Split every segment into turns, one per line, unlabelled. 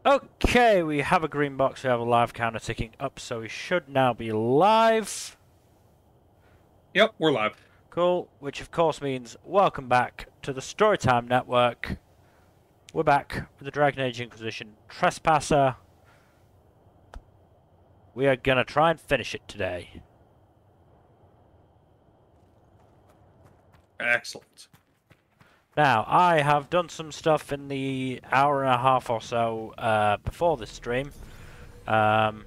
Okay, we have a green box, we have a live counter ticking up, so we should now be live.
Yep, we're live.
Cool, which of course means welcome back to the Storytime Network. We're back with the Dragon Age Inquisition Trespasser. We are gonna try and finish it today.
Excellent.
Now, I have done some stuff in the hour and a half or so before this stream. Which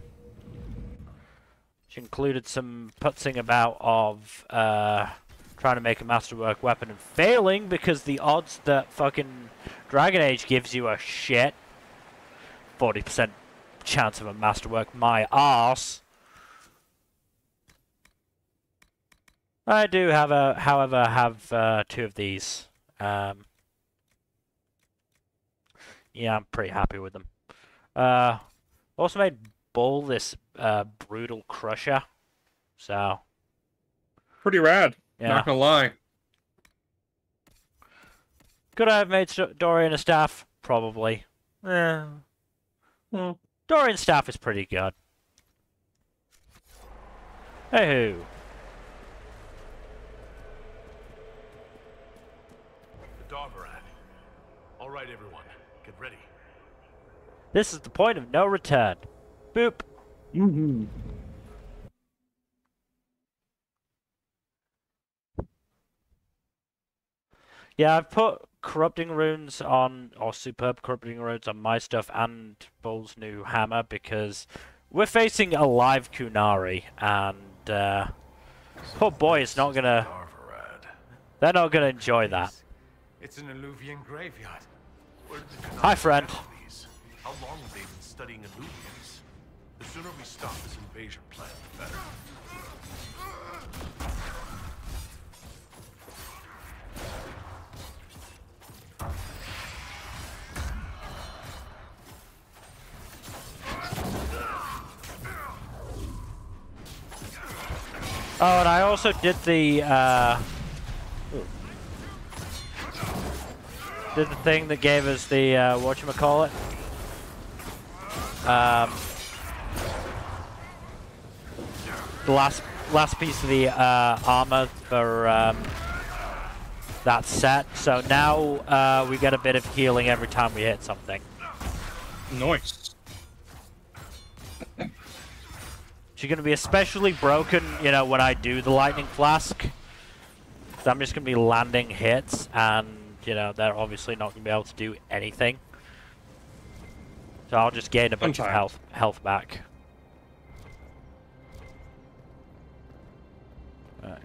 included some putzing about of trying to make a masterwork weapon and failing because the odds that fucking Dragon Age gives you are shit. 40% chance of a masterwork, my arse. I do have however, have two of these. Yeah, I'm pretty happy with them. Also made Bull this brutal crusher, so
Pretty rad.
yeah.
Not gonna lie.
Could I have made Dorian a staff? Probably. Dorian staff is pretty good. Hey-hoo.
All right, everyone, get ready.
This is the point of no return. Boop.
Mm-hmm.
Yeah, I've put corrupting runes on, or superb corrupting runes on my stuff and Bull's new hammer because we're facing a live Kunari, and poor boy is not gonna. They're not gonna enjoy that.
It's an Illuvian graveyard.
Hi, friend.
How long have they been studying Illuvians? The sooner we stop this invasion plan, the better.
Oh, and I also did the thing that gave us the whatchamacallit? The last piece of the armor for that set. So now we get a bit of healing every time we hit something.
Nice.
She's gonna be especially broken, you know, when I do the lightning flask. So I'm just gonna be landing hits, and you know they're obviously not gonna be able to do anything. So I'll just gain a bunch of health back. All right.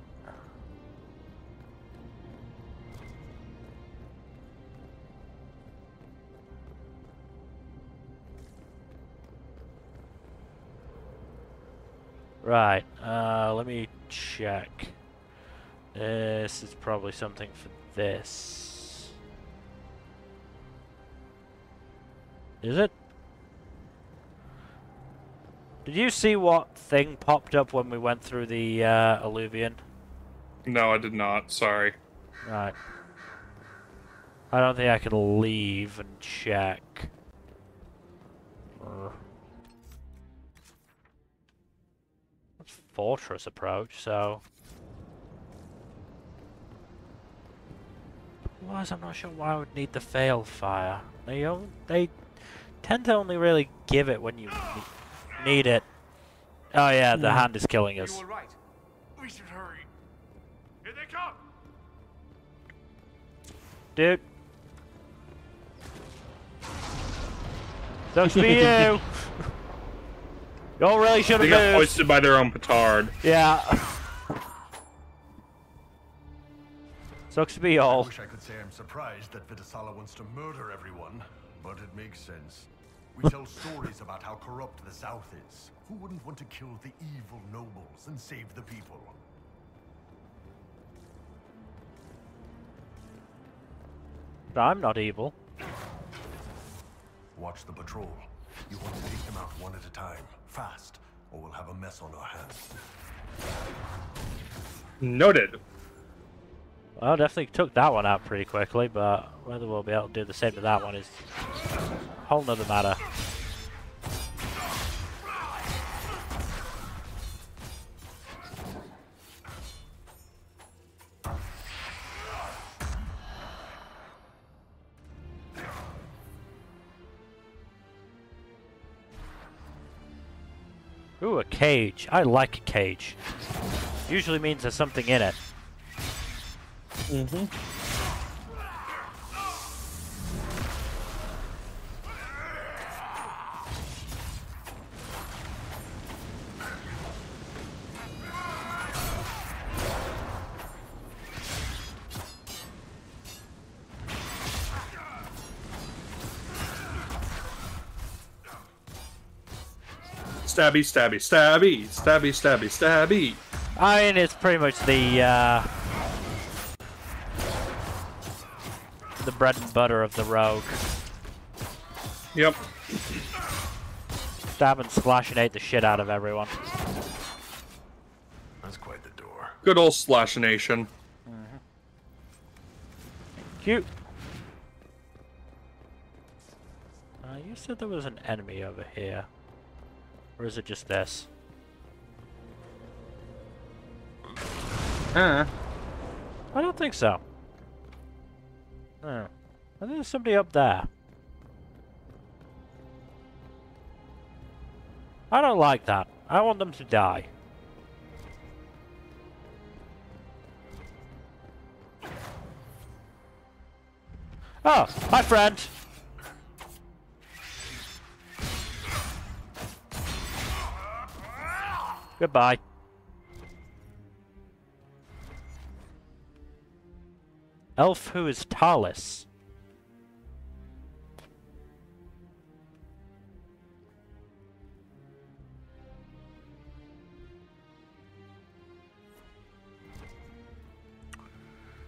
Right, let me check. This is probably something for this. Is it? Did you see what thing popped up when we went through the Illuvian?
No, I did not. Sorry.
Right. I don't think I can leave and check. Fortress approach, so otherwise I'm not sure why I would need the fail fire. They tend to only really give it when you need it. Oh yeah, the hand is killing us.
You were right. We should hurry. Here they come.
Dude. Sucks for you. Y'all really should have
They got
moved.
hoisted by their own petard.
Yeah. Sucks to be
I
all.
wish I could say I'm surprised that Vitasala wants to murder everyone, but it makes sense. We tell stories about how corrupt the South is. Who wouldn't want to kill the evil nobles and save the people?
I'm not evil.
Watch the patrol. You want to take them out one at a time, fast, or we'll have a mess on our hands.
Noted.
Well, definitely took that one out pretty quickly, but whether we'll be able to do the same to that one is whole nother matter. Ooh, a cage. I like a cage. Usually means there's something in it.
Mm-hmm. Stabby, stabby, stabby, stabby, stabby, stabby.
I mean, it's pretty much the bread and butter of the rogue.
Yep.
Stab and slash and ate the shit out of everyone.
That's quite the door.
Good old Slashination.
Cute. You said there was an enemy over here. Or is it just this? I don't think so. No. I think there's somebody up there. I don't like that. I want them to die. Oh, hi friend! Goodbye. Elf who is Talis.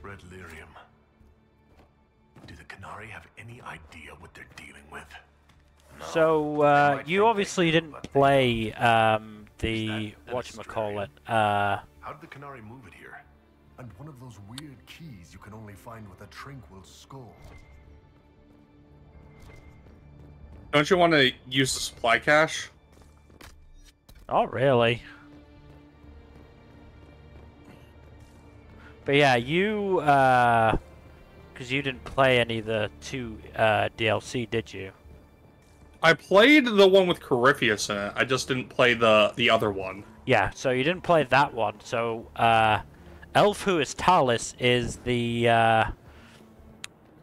Red lyrium. Do the Canari have any idea what they're dealing with? No.
So, you obviously didn't play, the whatchamacallit,
How did the Canari move it here?
And one of those weird keys you can only find with a tranquil skull.
Don't you want to use the supply cache?
Not really. But yeah, you, because you didn't play any of the two, DLC, did you?
I played the one with Corypheus in it. I just didn't play the other one.
Yeah, so you didn't play that one. So, Elf who is Talis is the,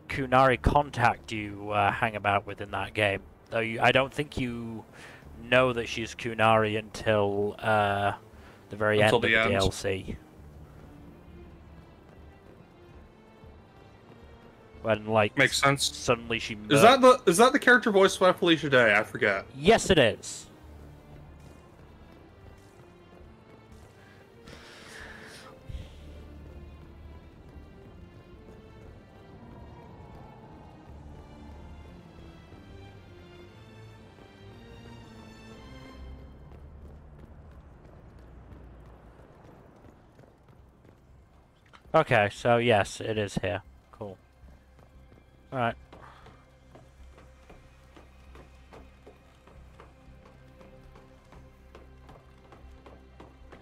Kunari contact you, hang about with in that game. Though I don't think you know that she's Kunari until, the very end of the DLC. When, like,
Makes sense.
Suddenly she
Is that the character voiced by Felicia Day? I forget.
Yes, it is. Okay, so yes, it is here. Cool. Alright.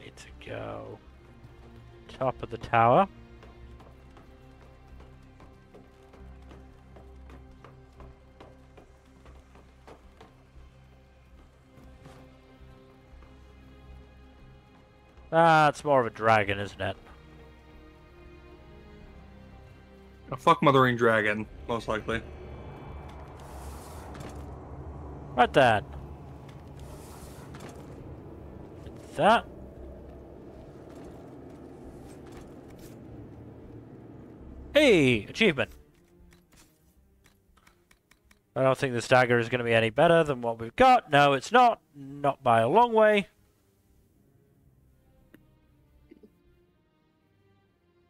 Need to go top of the tower. Ah, it's more of a dragon, isn't it?
A fuck mothering dragon, most likely.
Right then. That. Hey, achievement. I don't think this dagger is going to be any better than what we've got. No, it's not. Not by a long way.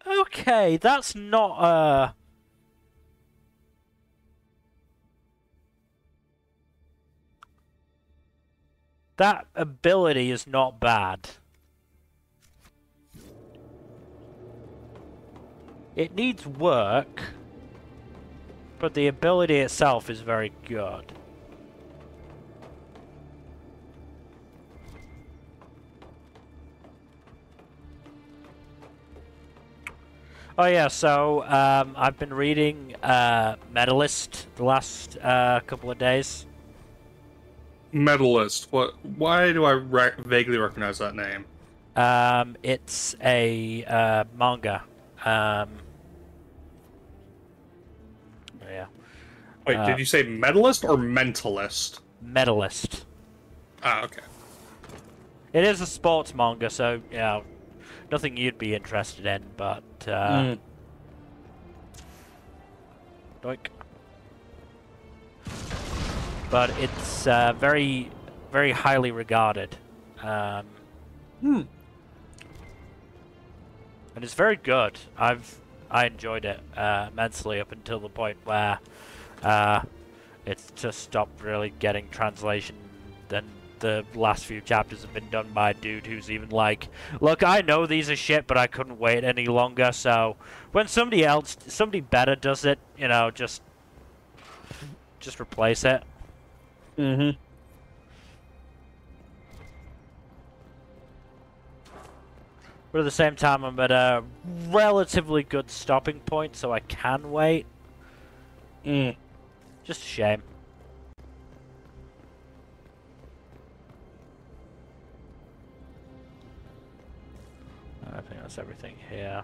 Okay, that's not, that ability is not bad. It needs work, but the ability itself is very good. Oh yeah, so I've been reading Medalist the last couple of days.
Medalist. What? Why do I vaguely recognize that name?
It's a manga. Yeah.
Wait, did you say medalist or mentalist?
Medalist.
Ah, okay.
It is a sports manga, so nothing you'd be interested in, but doink. But it's very, very highly regarded. And it's very good. I enjoyed it immensely up until the point where it's just stopped really getting translation. Then the last few chapters have been done by a dude who's even like, look, I know these are shit, but I couldn't wait any longer, so when somebody better does it, you know, just replace it.
Mm-hmm.
But at the same time, I'm at a relatively good stopping point, so I can wait. Just a shame. I think that's everything here.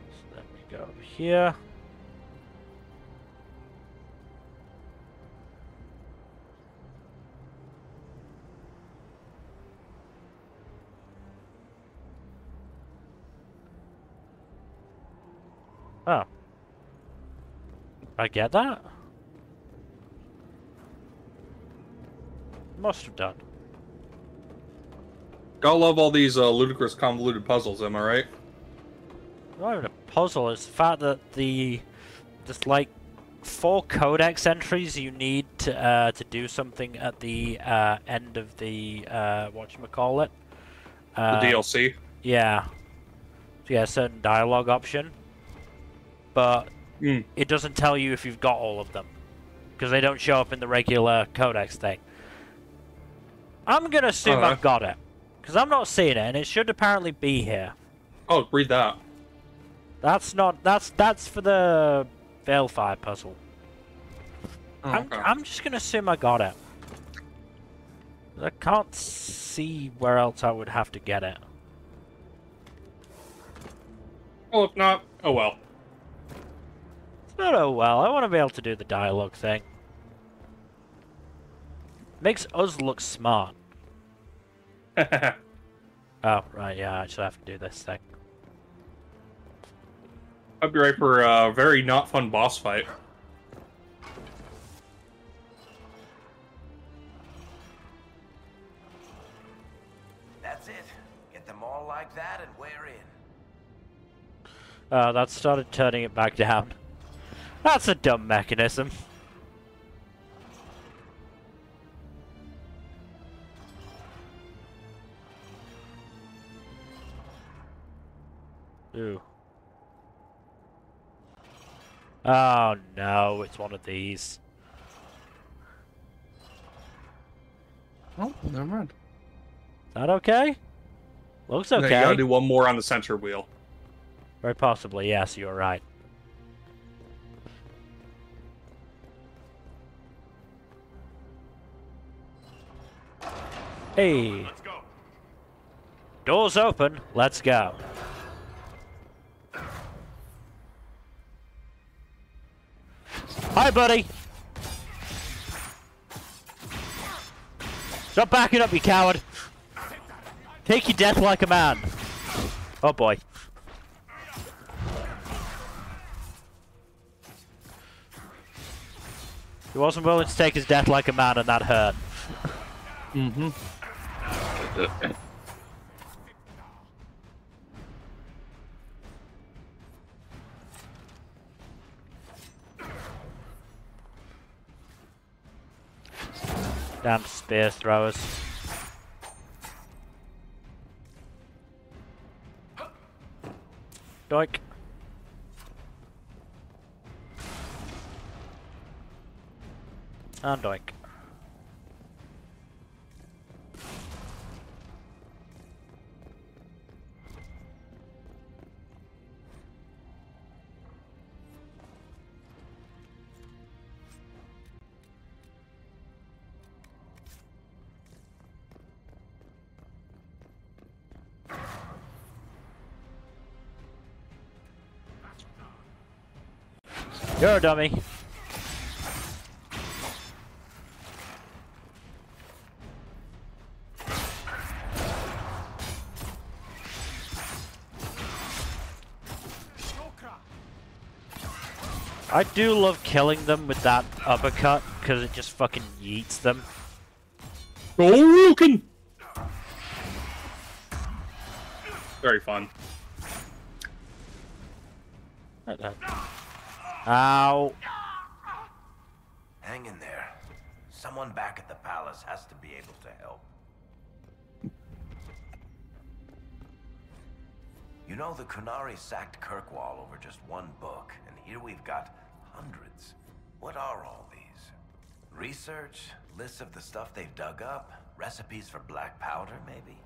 So let me go over here. Oh. I get that? Must have done.
Gotta love all these ludicrous convoluted puzzles, am I right?
Not even a puzzle, it's the fact that there's like 4 codex entries you need to do something at the end of the whatchamacallit.
The DLC?
Yeah. So yeah, a certain dialogue option. But it doesn't tell you if you've got all of them. Because they don't show up in the regular codex thing. I'm gonna assume I've got it. Because I'm not seeing it, and it should apparently be here.
Oh, read that.
That's not... That's for the Veilfire puzzle.
Oh, okay.
I'm just gonna assume I got it. I can't see where else I would have to get it.
Well, if not, oh well.
It's not oh well, I want to be able to do the dialogue thing. Makes us look smart. Oh, right, yeah, I actually have to do this thing.
I'd be ready for a very not fun boss fight.
That's it. Get them all like that and we're in.
That started turning it back down. That's a dumb mechanism. Ooh. Oh no, it's one of these.
Oh, never mind.
Is that okay? Looks
Okay.
okay.
You gotta do one more on the center wheel.
Very possibly, yes, you're right. Hey.
Let's go.
Doors open. Let's go. Hi, buddy. Stop backing up, you coward. Take your death like a man. Oh, boy. He wasn't willing to take his death like a man, and that hurt.
Mm-hmm.
Damn spear throwers. Doink. And doink. You're a dummy. I do love killing them with that uppercut, because it just fucking yeets them.
Golden! Very fun.
Ow.
Hang in there. Someone back at the palace has to be able to help. You know, the Kunari sacked Kirkwall over just one book, and here we've got hundreds. What are all these? Research? Lists of the stuff they've dug up? Recipes for black powder, maybe?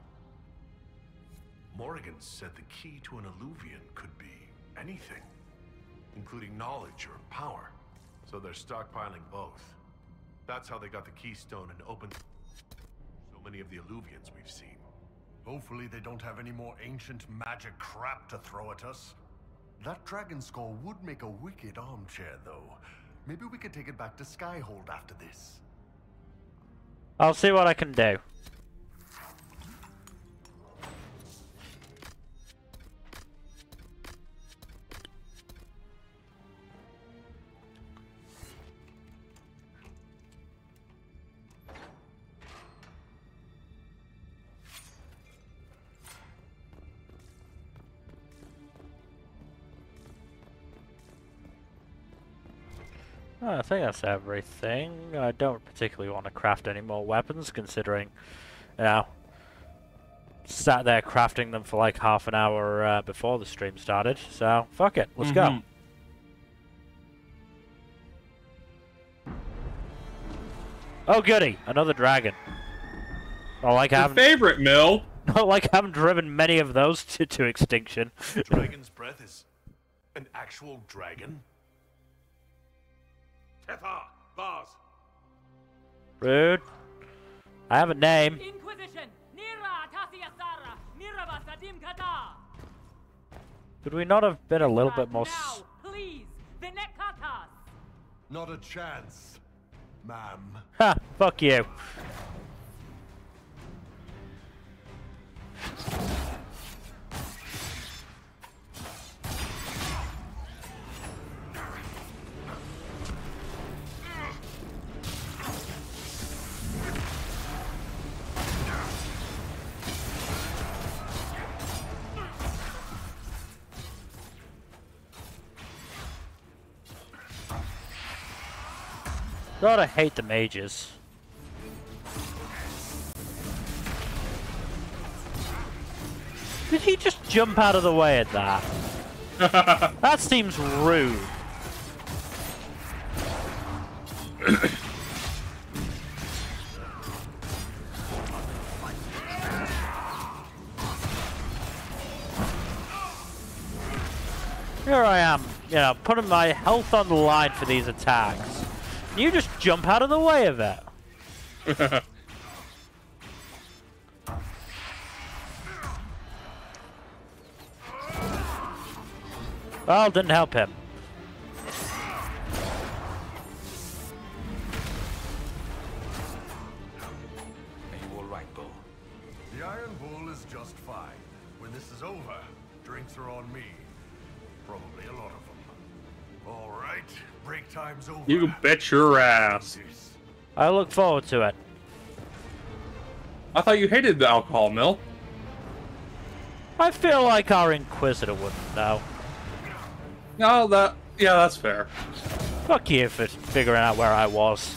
Morrigan said the key to an alluvian could be anything, including knowledge or power. So they're stockpiling both. That's how they got the keystone and opened so many of the alluvians we've seen.
Hopefully they don't have any more ancient magic crap to throw at us. That dragon skull would make a wicked armchair, though. Maybe we could take it back to Skyhold after this.
I'll see what I can do. I think that's everything. I don't particularly want to craft any more weapons, considering, you know, sat there crafting them for like half an hour before the stream started. So, fuck it, let's go. Oh goody, another dragon. Not like I
Your
haven't,
favorite, Mill.
not like I haven't driven many of those to extinction.
Dragon's breath is an actual dragon?
Tetha, Bars.
Rude. I have a name.
Inquisition! Nira Tasiasara! Mirava Sadim Kata!
Could we not have been a little bit more
Now, please! Venekatas!
Not a chance, ma'am.
Ha! Fuck you. God, I hate the mages. Did he just jump out of the way at that? That seems rude. Here I am, you know, putting my health on the line for these attacks. You just jump out of the way of it. Well, didn't help him.
Are you all right, Bull?
The Iron Bull is just fine. When this is over, drinks are on me. Probably a lot of them. All right, break time's over.
You bet your ass.
I look forward to it.
I thought you hated the alcohol, Mill.
I feel like our Inquisitor wouldn't, though.
No, yeah, that's fair.
Fuck you for figuring out where I was.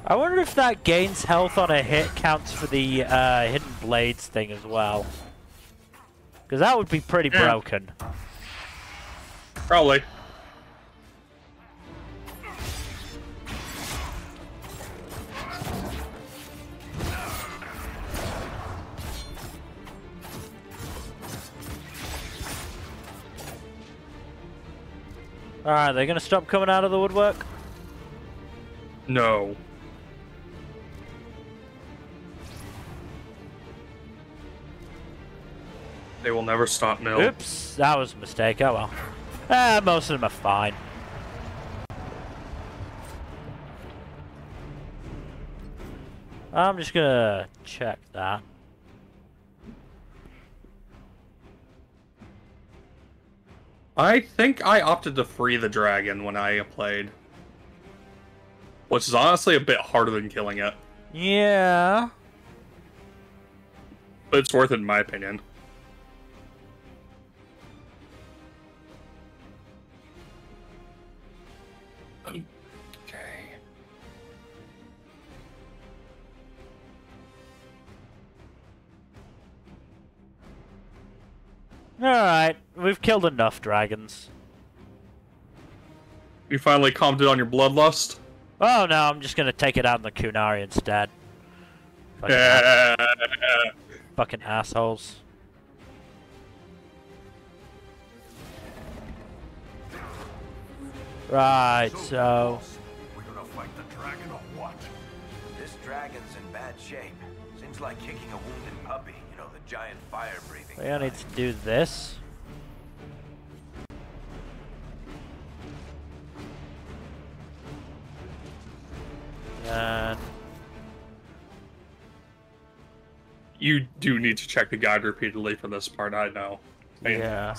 I wonder if that gains health on a hit counts for the hidden blades thing as well. Because that would be pretty broken.
Probably.
Alright, they're gonna stop coming out of the woodwork?
No. They will never stop, Mill.
Oops, that was a mistake. Oh well. Most of them are fine. I'm just gonna check that.
I think I opted to free the dragon when I played. Which is honestly a bit harder than killing it.
Yeah.
But it's worth it in my opinion. Okay.
Alright, we've killed enough dragons.
You finally calmed it on your bloodlust?
Oh no, I'm just gonna take it out on the Kunari instead. Fucking assholes. Right, so...
We're gonna fight the dragon or what?
This dragon's in bad shape. Seems like kicking a wounded puppy. You know, the giant fire-breathing
we need to do this. And...
You do need to check the guide repeatedly for this part, I know.
yeah.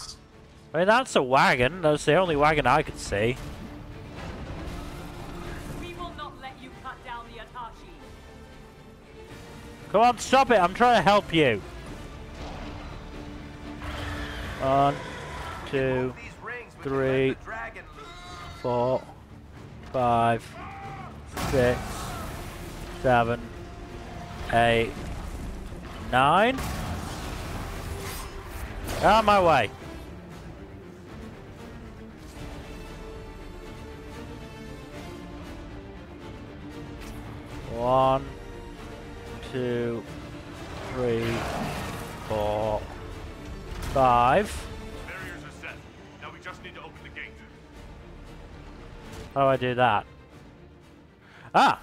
I mean, that's a wagon. That's the only wagon I could see.
We will not let you cut down the Atashi.
Come on, stop it. I'm trying to help you. 1, 2, 3, 4, 5, 6, 7, 8, 9. Out of my way. One, 2, 3, 4, 5.
Barriers are set. Now we just need to open the gate.
How do I do that? Ah!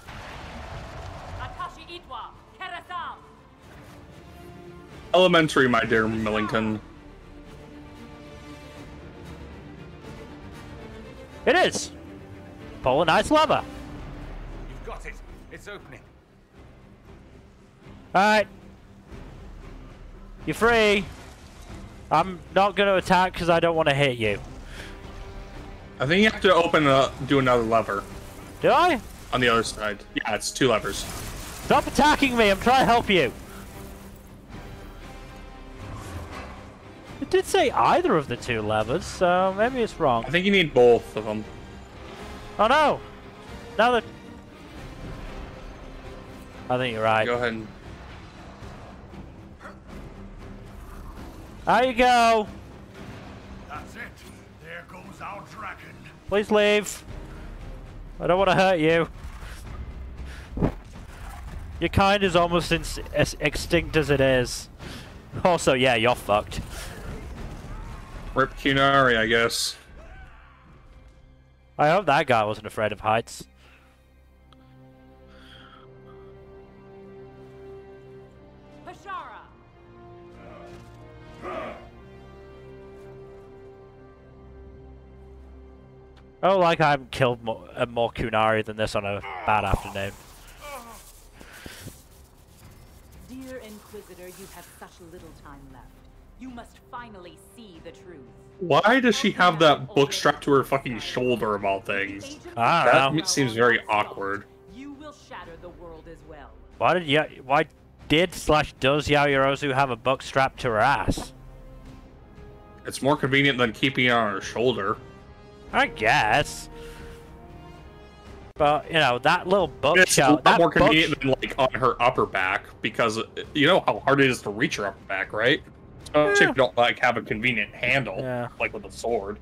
Atashi Itwa, Kerasam.
Elementary, my dear Millington.
It is! Pull a nice lever.
You've got it. It's opening.
Alright. You're free. I'm not going to attack because I don't want to hit you.
I think you have to open do another lever
Do I?
on the other side. Yeah, it's 2 levers.
Stop attacking me. I'm trying to help you. It did say either of the 2 levers, so maybe it's wrong.
I think you need both of them.
Oh no! Now that... I think you're right.
Go ahead and...
There you go!
That's it. There goes our dragon.
Please leave. I don't want to hurt you. Your kind is almost as extinct as it is. Also, yeah, you're fucked.
Rip Kunari, I guess.
I hope that guy wasn't afraid of heights.
Hashara.
Oh, like I haven't killed more Kunari than this on a bad afternoon.
Dear Inquisitor, you have such little time left. You must finally see the truth.
Why does she have that book strapped to her fucking shoulder of all things?
I don't know.
That seems very awkward.
You will shatter the world as well.
Why does Yaoyorozu have a book strapped to her ass?
It's more convenient than keeping it on her shoulder.
I guess. But, you know, that little
It's a
bookshelf...
lot more convenient than, like, on her upper back, because you know how hard it is to reach her upper back, right? Especially if you don't, like, have a convenient handle,
Yeah.
like with a sword.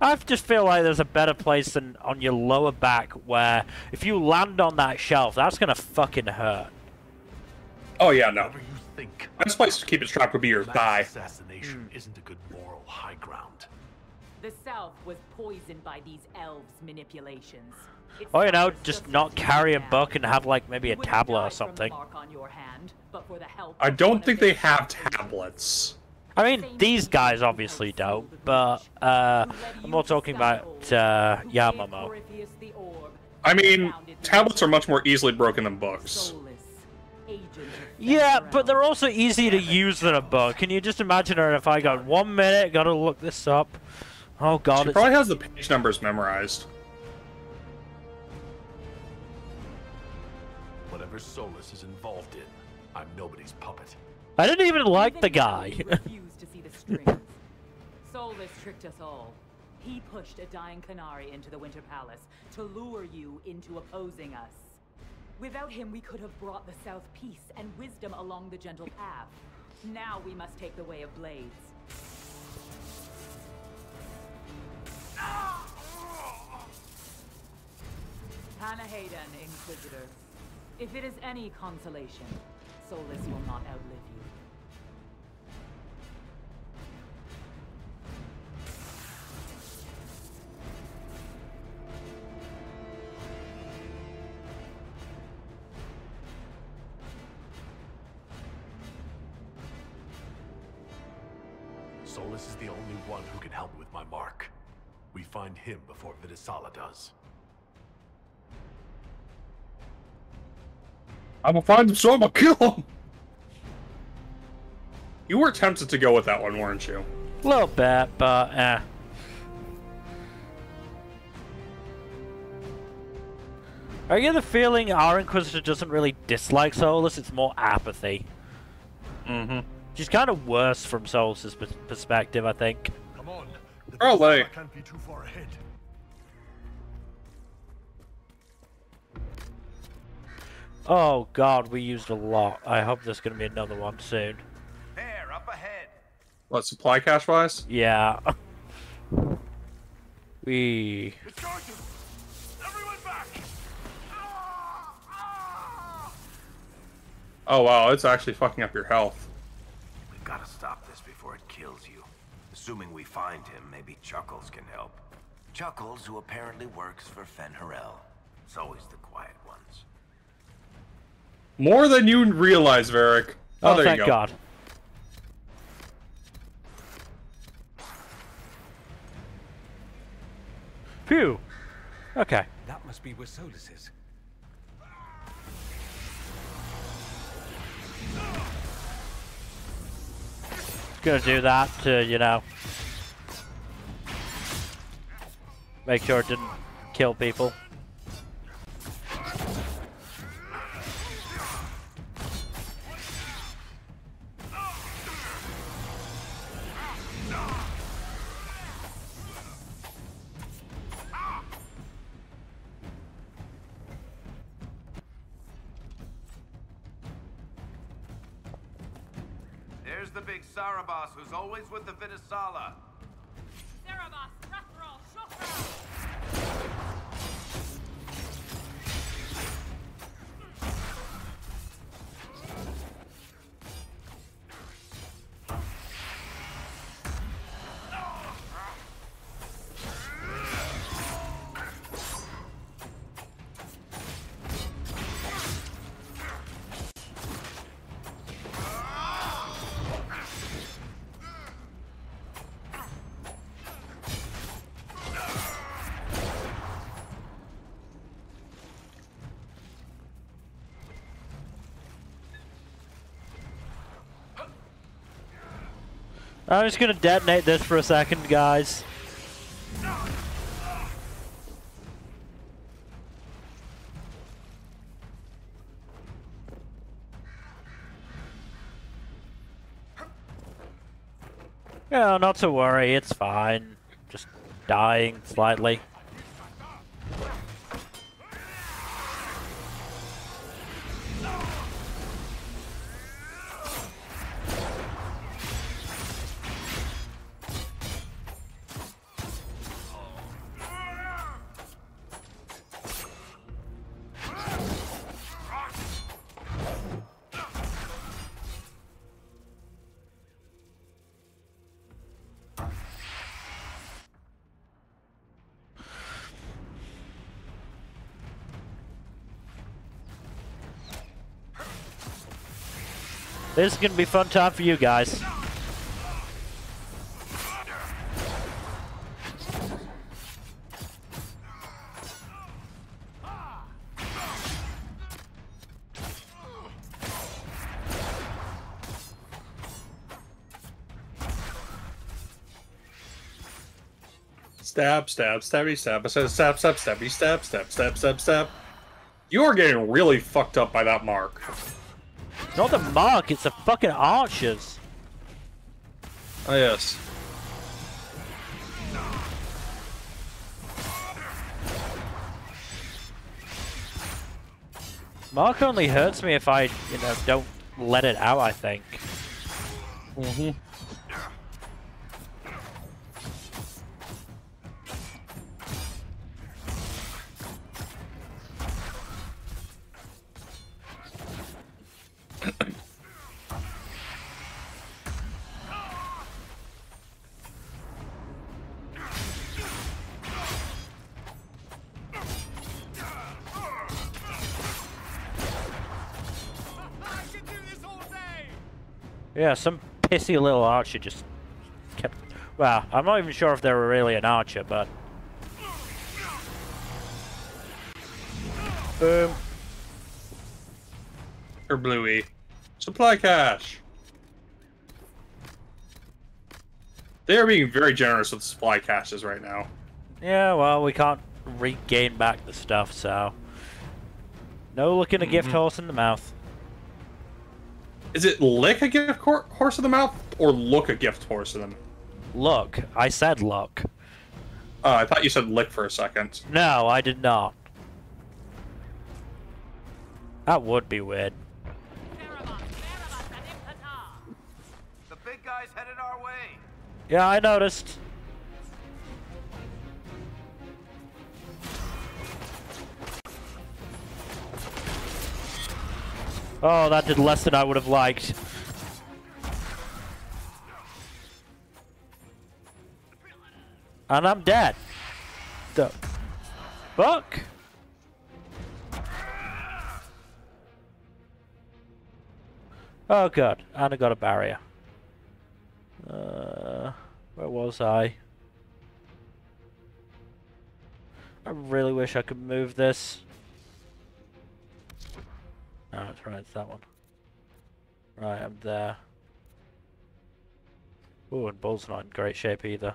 I just feel like there's a better place than on your lower back, where if you land on that shelf, that's gonna fucking hurt.
Oh yeah, no.
Whatever you think.
Best place to keep it strapped would be your
Mass
thigh.
assassination isn't a good moral high ground.
The South was poisoned by these elves' manipulations. It
Or, you know,
suffers
just
as
not
you
carry a
now.
book and have, like, maybe a
You would have
tablet or
died from the
something.
mark on your hand, but for the help
I
of
don't
one
think
of
they
their
have
agents.
tablets.
I mean, these guys obviously don't, but, I'm more talking about, Yamamoto.
I mean, tablets are much more easily broken than books.
Yeah, but they're also easier to use than a book. Can you just imagine her if I got 1 minute, gotta look this up? Oh god,
She
it's...
probably has the page numbers memorized.
Whatever Solus is involved in, I'm nobody's puppet.
I didn't even like the guy.
refused to see the strings. Solus tricked us all. He pushed a dying Canary into the Winter Palace to lure you into opposing us. Without him, we could have brought the South peace and wisdom along the gentle path. Now we must take the way of blades. Panahedon, Inquisitor. If it is any consolation, Solus will not outlive you.
Solus is the only one who can help with my mark. We find him before Vidisala does.
I'm gonna find him, so I'm gonna kill him! You were tempted to go with that one, weren't you?
A little bit, but, I get the feeling our Inquisitor doesn't really dislike Solus, it's more apathy.
Mm-hmm.
She's kind of worse from Solus's perspective, I think.
Come on. The
Probably.
Vidisala can't be too far ahead.
Oh god, we used a lot. I hope there's gonna be another one soon.
There, up ahead.
What, supply cache-wise?
Yeah.
It's charging! Everyone back!
Oh wow, it's actually fucking up your health.
We've got to stop this before it kills you. Assuming we find him, maybe Chuckles can help. Chuckles, who apparently works for Fen'Harel. It's always the quiet ones.
More than you realize, Varric.
Oh,
there
thank
you go.
god. Phew. Okay.
That must be where Solus is.
Gonna do that to, you know, make sure it didn't kill people.
There's the big Sarabas who's always with the Vidisala.
Cerebos, Rathrol, Shokra!
I'm just gonna detonate this for a second, guys. Yeah, not to worry, it's fine. Just dying slightly. This is gonna be a fun time for you guys.
Stab, stab, stabby, stab, stab, stab, stab, stabby, stab, stab, stab, stab, stab. You are getting really fucked up by that mark.
It's not the mark, it's the fucking archers.
Oh, yes.
Mark only hurts me if I, you know, don't let it out, I think.
Mm-hmm.
Yeah, some pissy little archer just kept... Well, I'm not even sure if they were really an archer, but... Boom.
Or Bluey. Supply cache. They are being very generous with supply caches right now.
Yeah, well, we can't regain back the stuff, so... No looking a gift horse in the mouth.
Is it lick a gift horse in the mouth, or look a gift horse in them?
Look. I said look.
I thought you said lick for a second.
No, I did not. That would be weird.
The big guy's headed our way.
Yeah, I noticed. Oh, that did less than I would have liked. And I'm dead. The fuck? Oh god, and I got a barrier. Where was I? I really wish I could move this. Oh, that's right, it's that one. Right, I'm there. Ooh, and Bull's not in great shape either.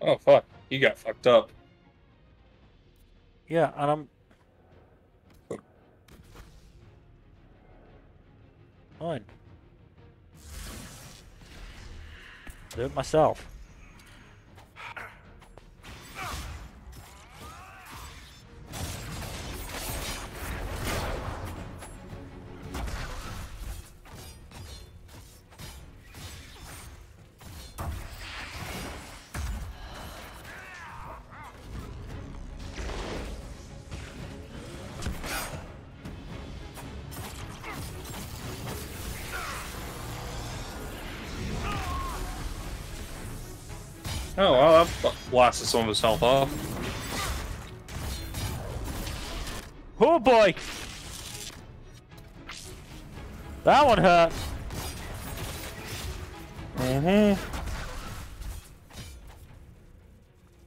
Oh, fuck. You got fucked up.
Yeah, and I'm... Fine. Do it myself.
Oh, well, that blasted some of his health off.
Oh boy! That one hurt.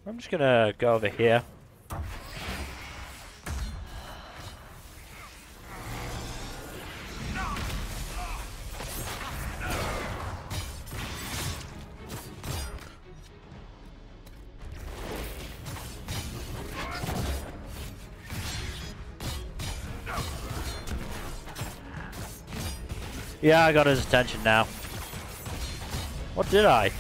I'm just gonna go over here. Yeah, I got his attention now. What did I?
Is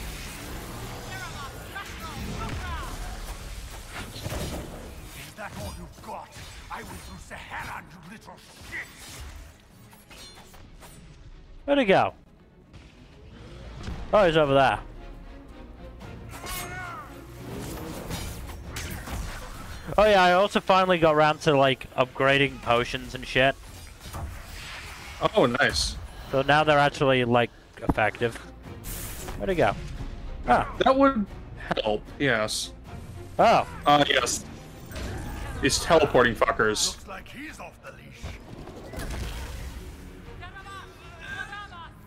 that all you've got? I went through Sahara, you little shit!
Where'd he go? Oh, he's over there. Oh yeah, I also finally got around to like upgrading potions and shit.
Oh, nice.
So now they're actually like effective. Where'd it go? Ah.
That would help, yes.
Oh.
Yes. These teleporting fuckers.
Looks like he's off the leash.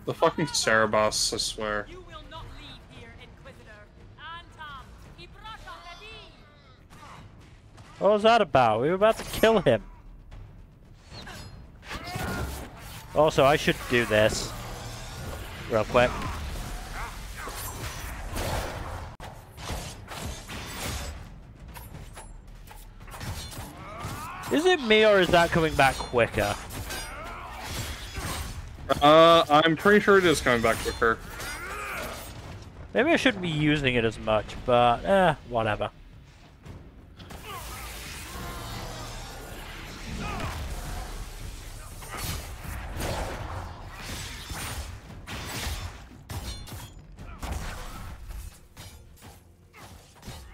The fucking Cerebos, I swear.
You will not leave here, Inquisitor. Antam, Ibrasha Ledi.
What was that about? We were about to kill him. Also, I should do this. Real quick. Is it me or is that coming back quicker?
I'm pretty sure it is coming back quicker.
Maybe I shouldn't be using it as much, but whatever.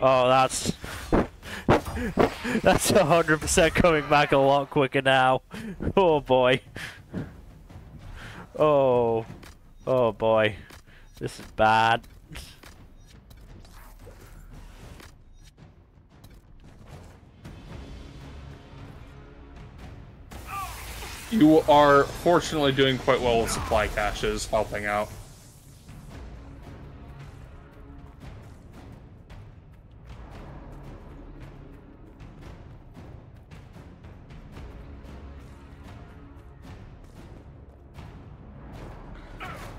Oh, that's 100% coming back a lot quicker now. Oh boy. Oh boy. This is bad.
You are fortunately doing quite well with supply caches, helping out.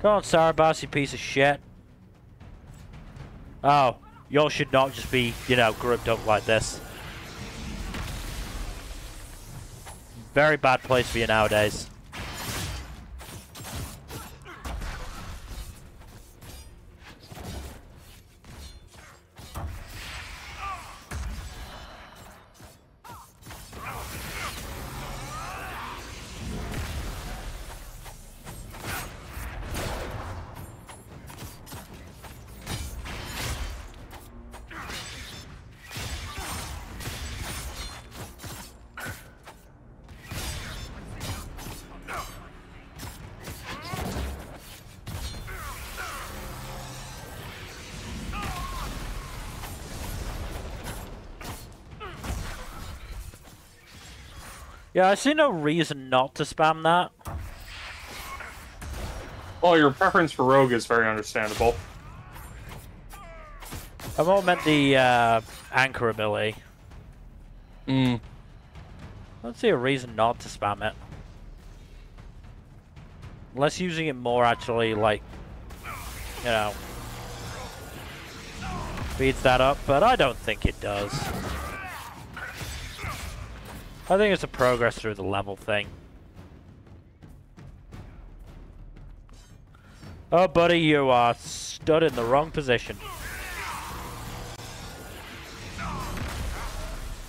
Come on, Cerebos, you piece of shit. Oh, y'all should not just be, you know, grouped up like this. Very bad place for you nowadays. Yeah, I see no reason not to spam that.
Well, your preference for Rogue is very understandable.
I more meant the anchor ability. I don't see a reason not to spam it. Unless using it more actually, like, you know, speeds that up, but I don't think it does. I think it's a progress through the level thing. Oh, buddy, you are stood in the wrong position.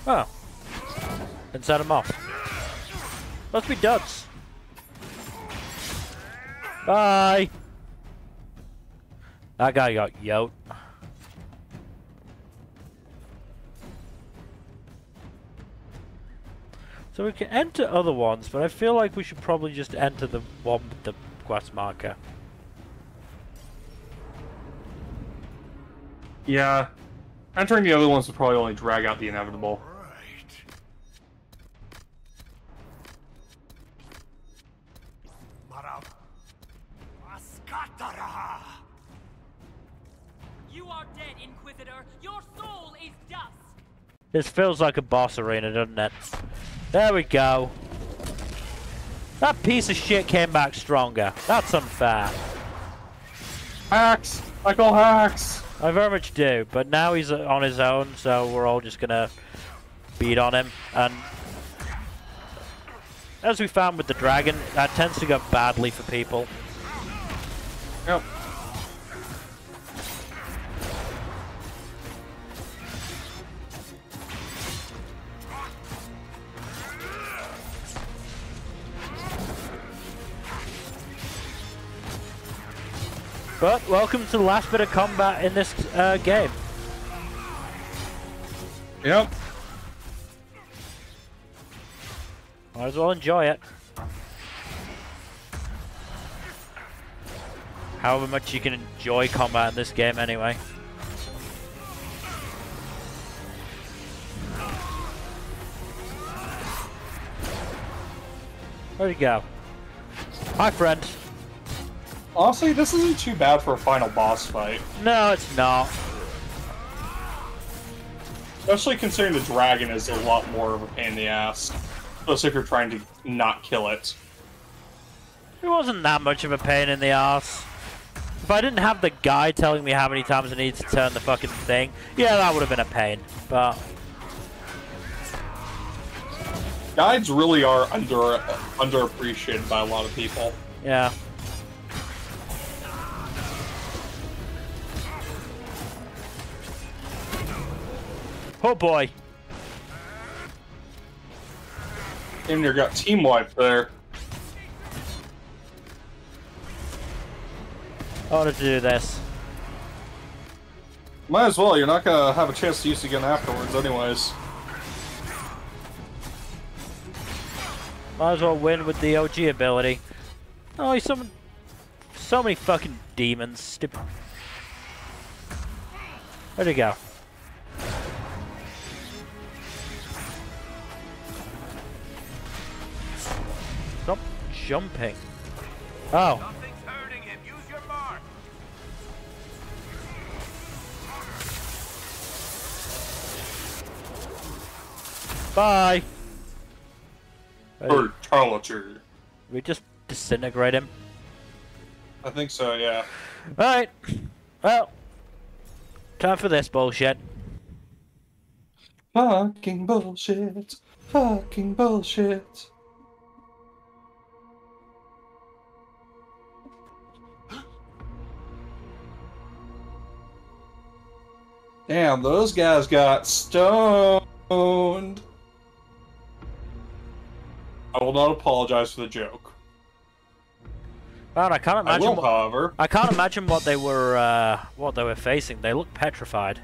Oh. And set him off. Must be duds. Bye! That guy got yoked. So we can enter other ones, but I feel like we should probably just enter the one with the quest marker.
Yeah. Entering the other ones would probably only drag out the inevitable.
You are dead, Inquisitor. Your soul is dust.
This feels like a boss arena, doesn't it? There we go. That piece of shit came back stronger. That's unfair.
Hacks! I call hacks!
I very much do, but now he's on his own, so we're all just gonna beat on him. And as we found with the dragon, that tends to go badly for people.
Yep.
But welcome to the last bit of combat in this game.
Yep.
Might as well enjoy it. However much you can enjoy combat in this game anyway. Where'd he go? Hi, friend.
Honestly, this isn't too bad for a final boss fight.
No, it's not.
Especially considering the dragon is a lot more of a pain in the ass. Especially if you're trying to not kill it.
It wasn't that much of a pain in the ass. If I didn't have the guy telling me how many times I needed to turn the fucking thing, yeah, that would have been a pain. But
Guides really are underappreciated by a lot of people.
yeah. Oh boy.
Damn near got team wiped there.
I wanted to do this.
Might as well, you're not gonna have a chance to use it again afterwards anyways.
Might as well win with the OG ability. Oh, he's summoned so many fucking demons. Stupid. Where'd he go? Stop jumping. Oh.
Nothing's hurting him. Use your mark.
Bye.
Brutality.
We just disintegrate him.
I think so, yeah.
Alright. Well. Time for this bullshit.
Fucking bullshit. Fucking bullshit. Damn, those guys got stoned. I will not apologize for the joke.
Man, I can't imagine.
I will, however.
I can't imagine what they were facing. They look petrified.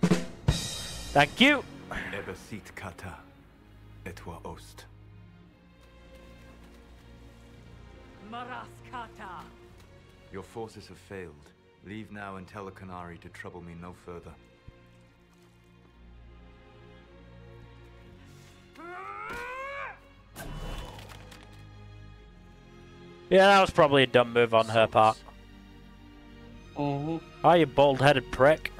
Thank you.
Ebesit kata, etwa ost.
Maraskata.
Your forces have failed. Leave now and tell the Canary to trouble me no further.
Yeah, that was probably a dumb move on her part.
Mm-hmm.
Oh, you bald-headed prick.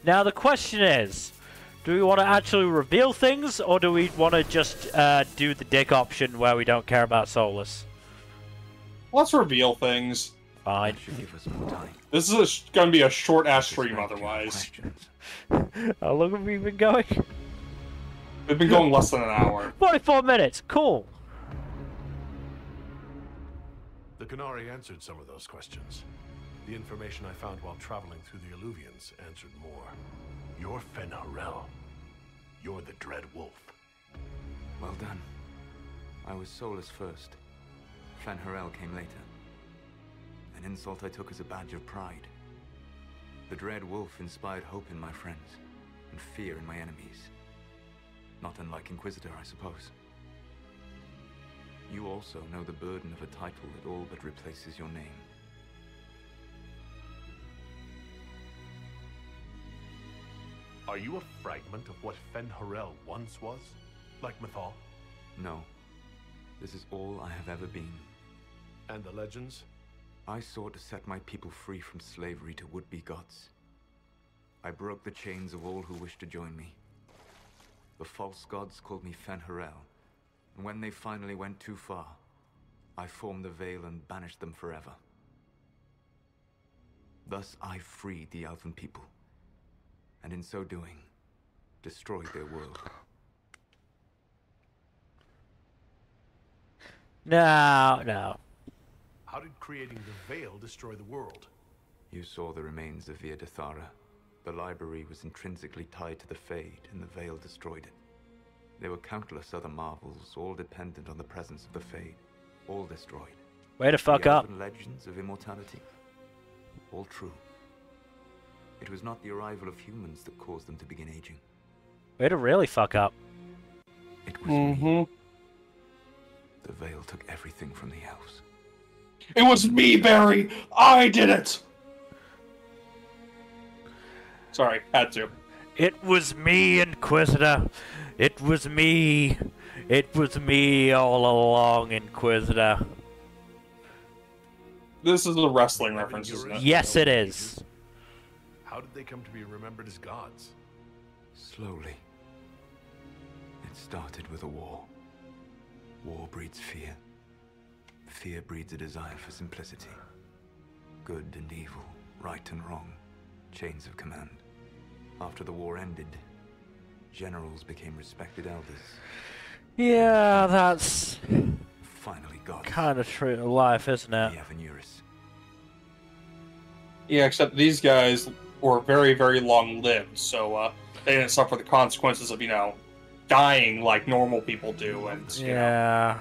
Now the question is, do we want to actually reveal things, or do we want to just do the dick option where we don't care about Solus?
Let's reveal things.
Fine.
Should give us more time.
This is going to be a short-ass stream otherwise.
How long have we been going?
We've been going less than an hour.
44 minutes. Cool.
The Canary answered some of those questions. The information I found while traveling through the Illuvians answered more. You're Fen'Harel. You're the Dread Wolf.
Well done. I was Solus first. Fen'Harel came later. An insult I took as a badge of pride. The Dread Wolf inspired hope in my friends, and fear in my enemies. Not unlike Inquisitor, I suppose. You also know the burden of a title that all but replaces your name.
Are you a fragment of what Fen'Harel once was? Like Mythal?
No. This is all I have ever been.
And the legends?
I sought to set my people free from slavery to would-be gods. I broke the chains of all who wished to join me. The false gods called me Fen'Harel, and when they finally went too far, I formed the Veil and banished them forever. Thus I freed the Elven people, and in so doing, destroyed their world.
No.
How did creating the Veil destroy the world?
You saw the remains of Via Dethara. The library was intrinsically tied to the Fade, and the Veil destroyed it. There were countless other marvels, all dependent on the presence of the Fade, all destroyed.
Way to fuck
the
up.
Elven legends of immortality. All true. It was not the arrival of humans that caused them to begin aging.
Way to really fuck up.
It was me. The veil took everything from the elves.
It was me, Barry! I did it! Sorry, had to.
It was me, Inquisitor. It was me. It was me all along, Inquisitor.
This is a wrestling reference, isn't it?
Yes, it is.
How did they come to be remembered as gods?
Slowly. It started with a war. War breeds fear. Fear breeds a desire for simplicity. Good and evil, right and wrong, chains of command. After the war ended, generals became respected elders.
Yeah, that's
Finally gods.
kind of true to life, isn't it?
The Avenuris.
Yeah, except these guys were very, very long-lived, so they didn't suffer the consequences of, dying like normal people do, and,
Yeah.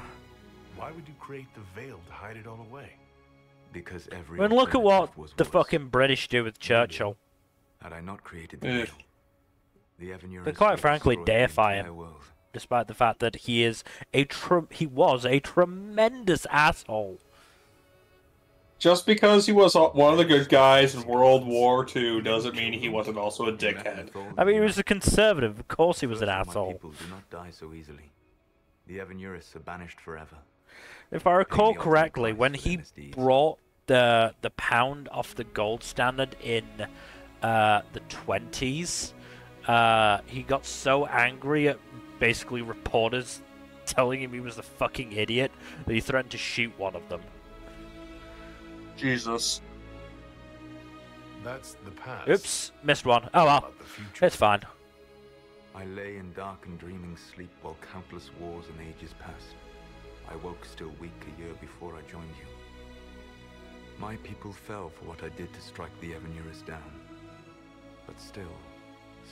Why would you create the veil to hide it all away?
Because every
I mean, look at what
alternative was
the
worse.
fucking British do with Churchill.
Had I not created the
Ugh.
veil, the Avenuris
They quite
would
frankly
destroy the
deify
entire
him.
world.
Despite the fact that he was a tremendous asshole.
Just because he was one of the good guys in World War II doesn't mean he wasn't also a dickhead.
I mean, he was a conservative. Of course he was an
My
asshole.
people do not die so easily. The Avenuris are banished forever.
If I recall
the ultimate
correctly,
price
when
for
he
dynasties.
brought the pound off the gold standard in the 20s, he got so angry at basically reporters telling him he was a fucking idiot that he threatened to shoot one of them.
Jesus.
That's the past.
Oops, missed one. Oh well,
About the future.
it's fine.
I lay in dark and dreaming sleep while countless wars and ages passed. I woke still weak a year before I joined you. My people fell for what I did to strike the Avenuris down. But still,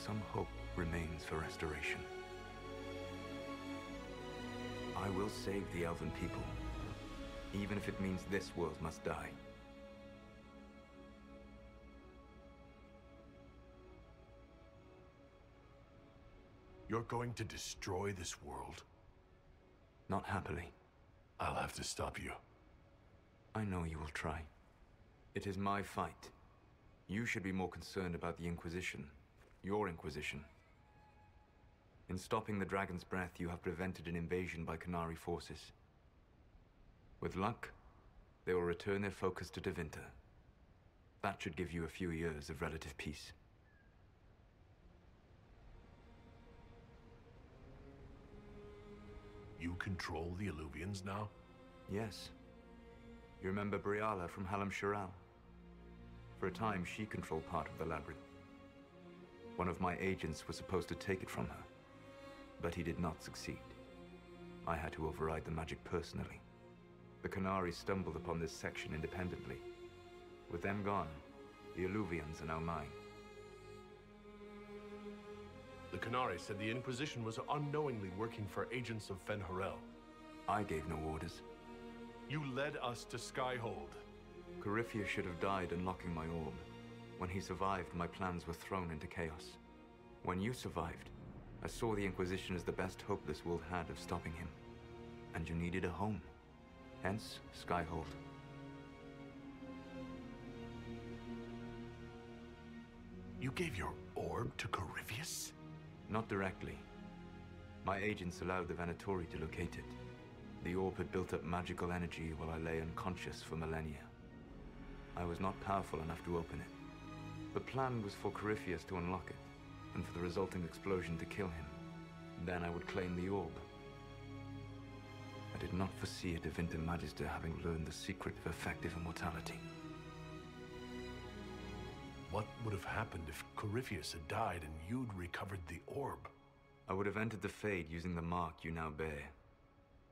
some hope remains for restoration. I will save the elven people, even if it means this world must die.
You're going to destroy this world?
Not happily.
I'll have to stop you.
I know you will try. It is my fight. You should be more concerned about the Inquisition. Your Inquisition. In stopping the Dragon's Breath, you have prevented an invasion by Qunari forces. With luck, they will return their focus to Tevinter. That should give you a few years of relative peace.
You control the Illuvians now?
Yes. You remember Briala from Halam Shiral? For a time, she controlled part of the labyrinth. One of my agents was supposed to take it from her, but he did not succeed. I had to override the magic personally. The Qunari stumbled upon this section independently. With them gone, the Illuvians are now mine.
The Qunari said the Inquisition was unknowingly working for agents of Fen'Harel.
I gave no orders.
You led us to Skyhold.
Corypheus should have died unlocking my orb. When he survived, my plans were thrown into chaos. When you survived, I saw the Inquisition as the best hope this world had of stopping him. And you needed a home. Hence, Skyhold.
You gave your orb to Corypheus?
Not directly. My agents allowed the Venatori to locate it. The orb had built up magical energy while I lay unconscious for millennia. I was not powerful enough to open it. The plan was for Corypheus to unlock it, and for the resulting explosion to kill him. Then I would claim the orb. I did not foresee a Tevinter Magister having learned the secret of effective immortality.
What would have happened if Corypheus had died and you'd recovered the orb?
I would have entered the Fade using the mark you now bear.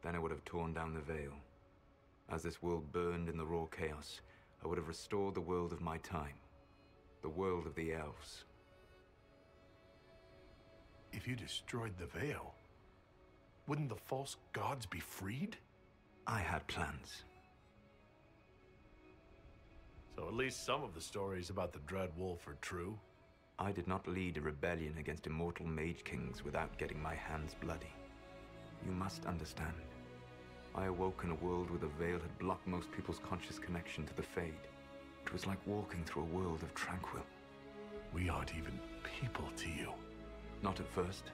Then I would have torn down the veil. As this world burned in the raw chaos, I would have restored the world of my time. The world of the elves.
If you destroyed the veil, wouldn't the false gods be freed?
I had plans.
So at least some of the stories about the Dread Wolf are true.
I did not lead a rebellion against immortal mage kings without getting my hands bloody. You must understand. I awoke in a world where the veil had blocked most people's conscious connection to the Fade. It was like walking through a world of tranquil.
We aren't even people to you.
Not at first.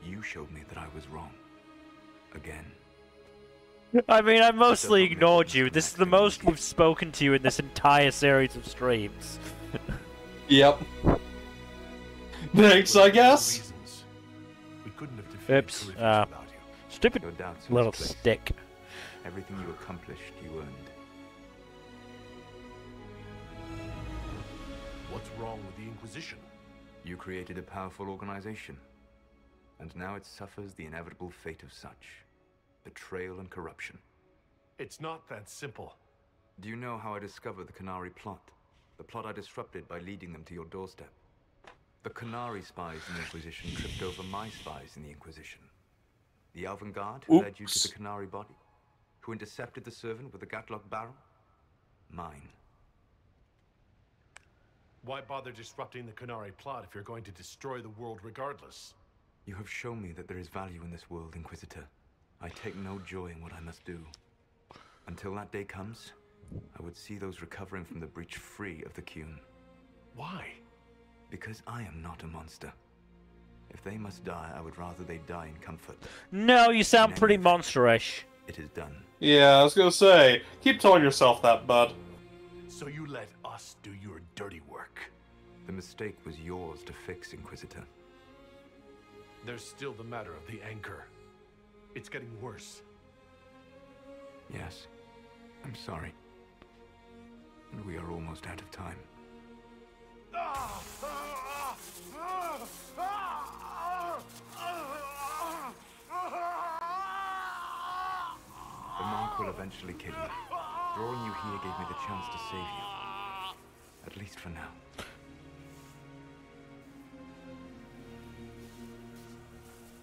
You showed me that I was wrong. Again.
I mean, I mostly ignored you. This is the most we've spoken to you in this entire series of streams.
Yep. Thanks, I guess.
We couldn't have defeated
Oops.
Corypheus without you.
Stupid
Your doubts
little
misplaced.
stick.
Everything you accomplished, you earned.
What's wrong with the Inquisition?
You created a powerful organization. And now it suffers the inevitable fate of such. Betrayal and corruption.
It's not that simple.
Do you know how I discovered the Canary plot? The plot I disrupted by leading them to your doorstep. The Canary spies in the Inquisition tripped over my spies in the Inquisition. The Elven Guard who led you to the Canary body? Who intercepted the servant with the Gatlock barrel? Mine.
Why bother disrupting the Canary plot if you're going to destroy the world regardless?
You have shown me that there is value in this world, Inquisitor. I take no joy in what I must do. Until that day comes, I would see those recovering from the breach free of the Qun.
Why?
Because I am not a monster. If they must die, I would rather they die in comfort.
No, you sound pretty monsterish.
It is done.
Yeah, I was gonna say, keep telling yourself that, bud.
So you let us do your dirty work.
The mistake was yours to fix, Inquisitor.
There's still the matter of the anchor. It's getting worse.
Yes, I'm sorry. And we are almost out of time. The mark will eventually kill you. Drawing you here gave me the chance to save you. At least for now.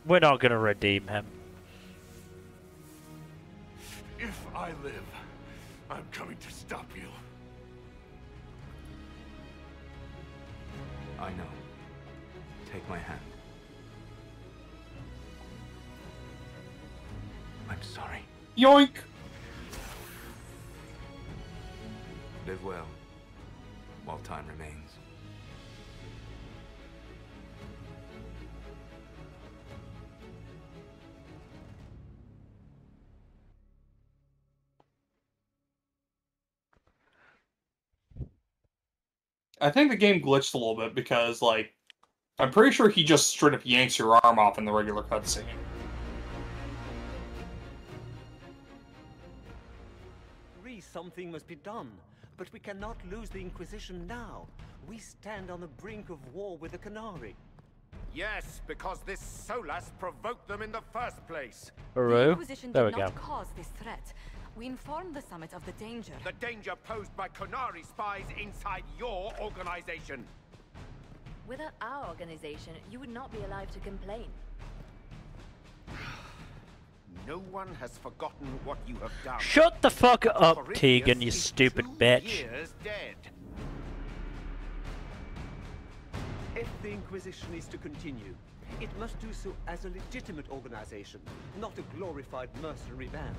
We're not gonna redeem him.
If I live, I'm coming to stop you.
I know. Take my hand. I'm sorry.
Yoink!
Live well, while time remains.
I think the game glitched a little bit because, like, I'm pretty sure he just straight up yanks your arm off in the regular cutscene.
Something must be done, but we cannot lose the Inquisition now. We stand on the brink of war with the Canary.
Yes, because this Solas provoked them in the first place.
Haru?
Inquisition
There we
did
go.
not cause this threat. We informed the summit of the danger.
The danger posed by Canary spies inside your organization.
Without our organization, you would not be alive to complain.
No one has forgotten what you have done.
Shut the fuck up,
Corypheus
Tegan, you
is
stupid
2
bitch.
years dead.
If the Inquisition is to continue, it must do so as a legitimate organization, not a glorified mercenary band.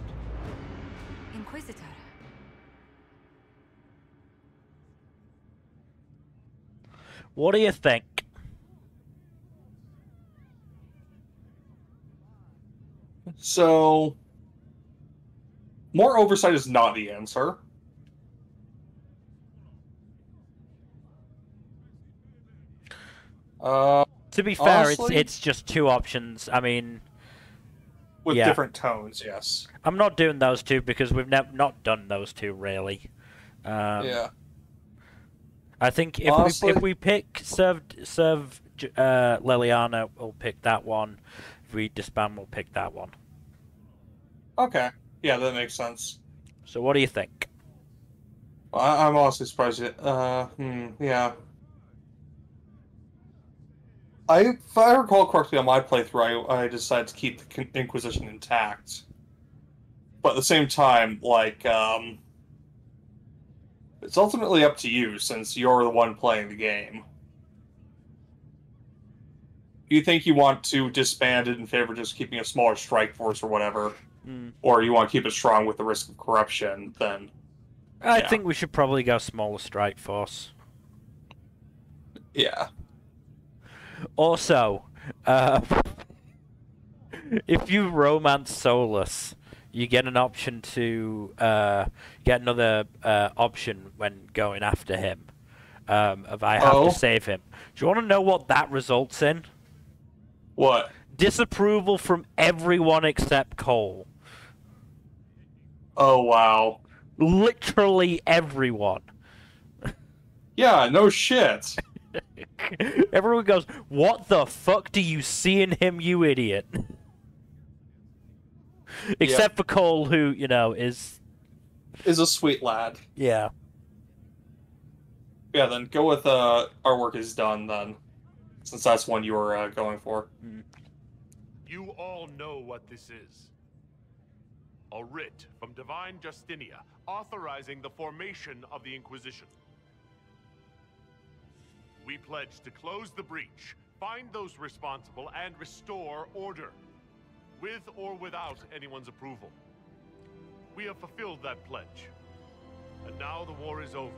Inquisitor.
What do you think?
So, more oversight is not the answer.
To be fair,
honestly,
it's just 2 options. I mean,
with
yeah.
different tones, yes.
I'm not doing those 2 because we've not done those 2 really.
Yeah.
I think if we pick serve Liliana, we'll pick that one. If we disband, we'll pick that one.
Okay. Yeah, that makes sense.
So what do you think?
I'm honestly surprised. Yeah. If I recall correctly on my playthrough, I decided to keep the Inquisition intact. But at the same time, like, It's ultimately up to you, since you're the one playing the game. You think you want to disband it in favor of just keeping a smaller strike force or whatever, or you want to keep it strong with the risk of corruption, then...
I think we should probably go smaller strike force.
Yeah.
Also, if you romance Solus, you get an option to get another option when going after him. If I have to save him. Do you want to know what that results in?
What?
Disapproval from everyone except Cole.
Oh, wow.
Literally everyone.
Yeah, no shit.
Everyone goes, "What the fuck do you see in him, you idiot?" Except for Cole, who, you know, is
a sweet lad.
Yeah.
Yeah, then go with our work is done, then. Since that's one you were going for.
You all know what this is. A writ from Divine Justinia authorizing the formation of the Inquisition. We pledge to close the breach, find those responsible, and restore order. With or without anyone's approval. We have fulfilled that pledge. And now the war is over.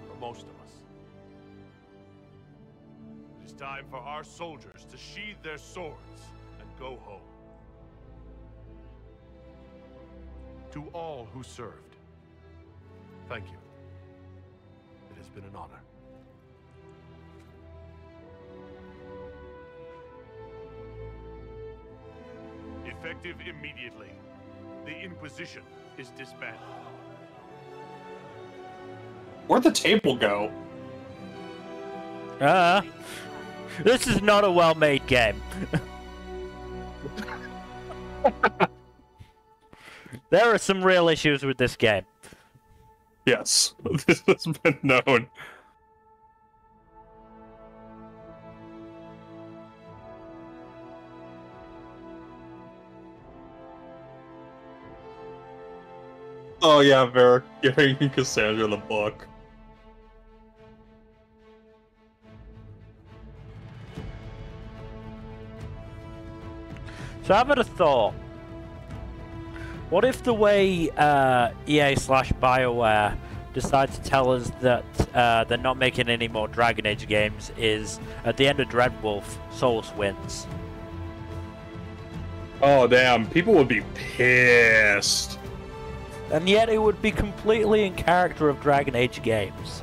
For most of us. It is time for our soldiers to sheathe their swords and go home. To all who served, thank you. It has been an honor. Effective immediately. The Inquisition is disbanded.
Where'd the table go?
This is not a well-made game. There are some real issues with this game.
Yes, this has been known. Oh yeah, Varric giving Cassandra the book.
So I've had a thought. What if the way EA/BioWare decide to tell us that they're not making any more Dragon Age games is, at the end of Dreadwolf, Solus wins?
Oh damn, people would be pissed.
And yet it would be completely in character of Dragon Age games.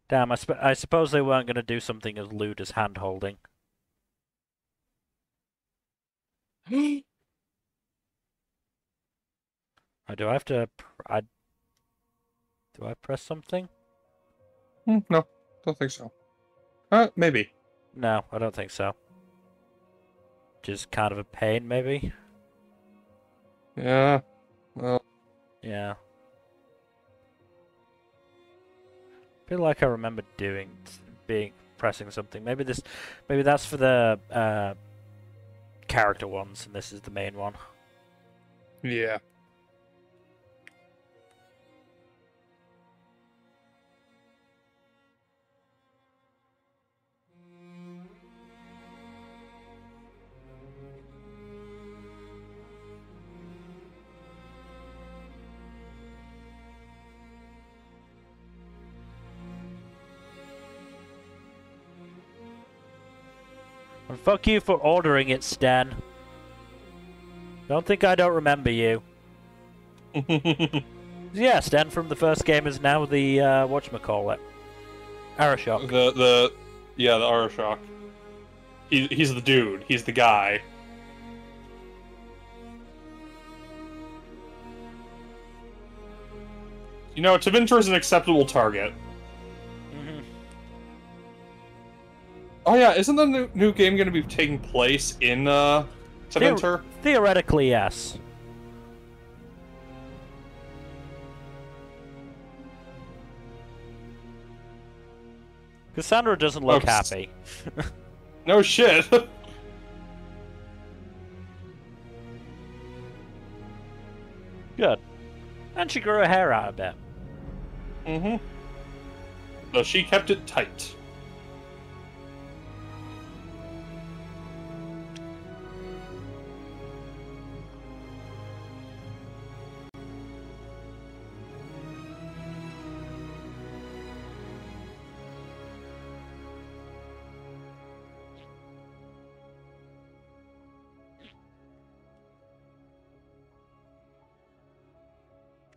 Damn, I suppose they weren't going to do something as lewd as hand-holding. Do I have to... Do I press something?
No, don't think so. Maybe.
No, I don't think so. Just kind of a pain, maybe?
Yeah, well...
Yeah. I feel like I remember pressing something. Maybe that's for the character ones, and this is the main one.
Yeah.
And fuck you for ordering it, Stan. Don't think I don't remember you. Yeah, Stan from the first game is now the, whatchamacallit? Arashok.
The Arashok. He's the dude. He's the guy. You know, Tevinter is an acceptable target. Oh yeah, isn't the new game going to be taking place in Tevinter?
Theoretically, yes. Cassandra doesn't look
Oops.
happy.
No shit.
Good. And she grew her hair out a bit.
Mm-hmm. So she kept it tight.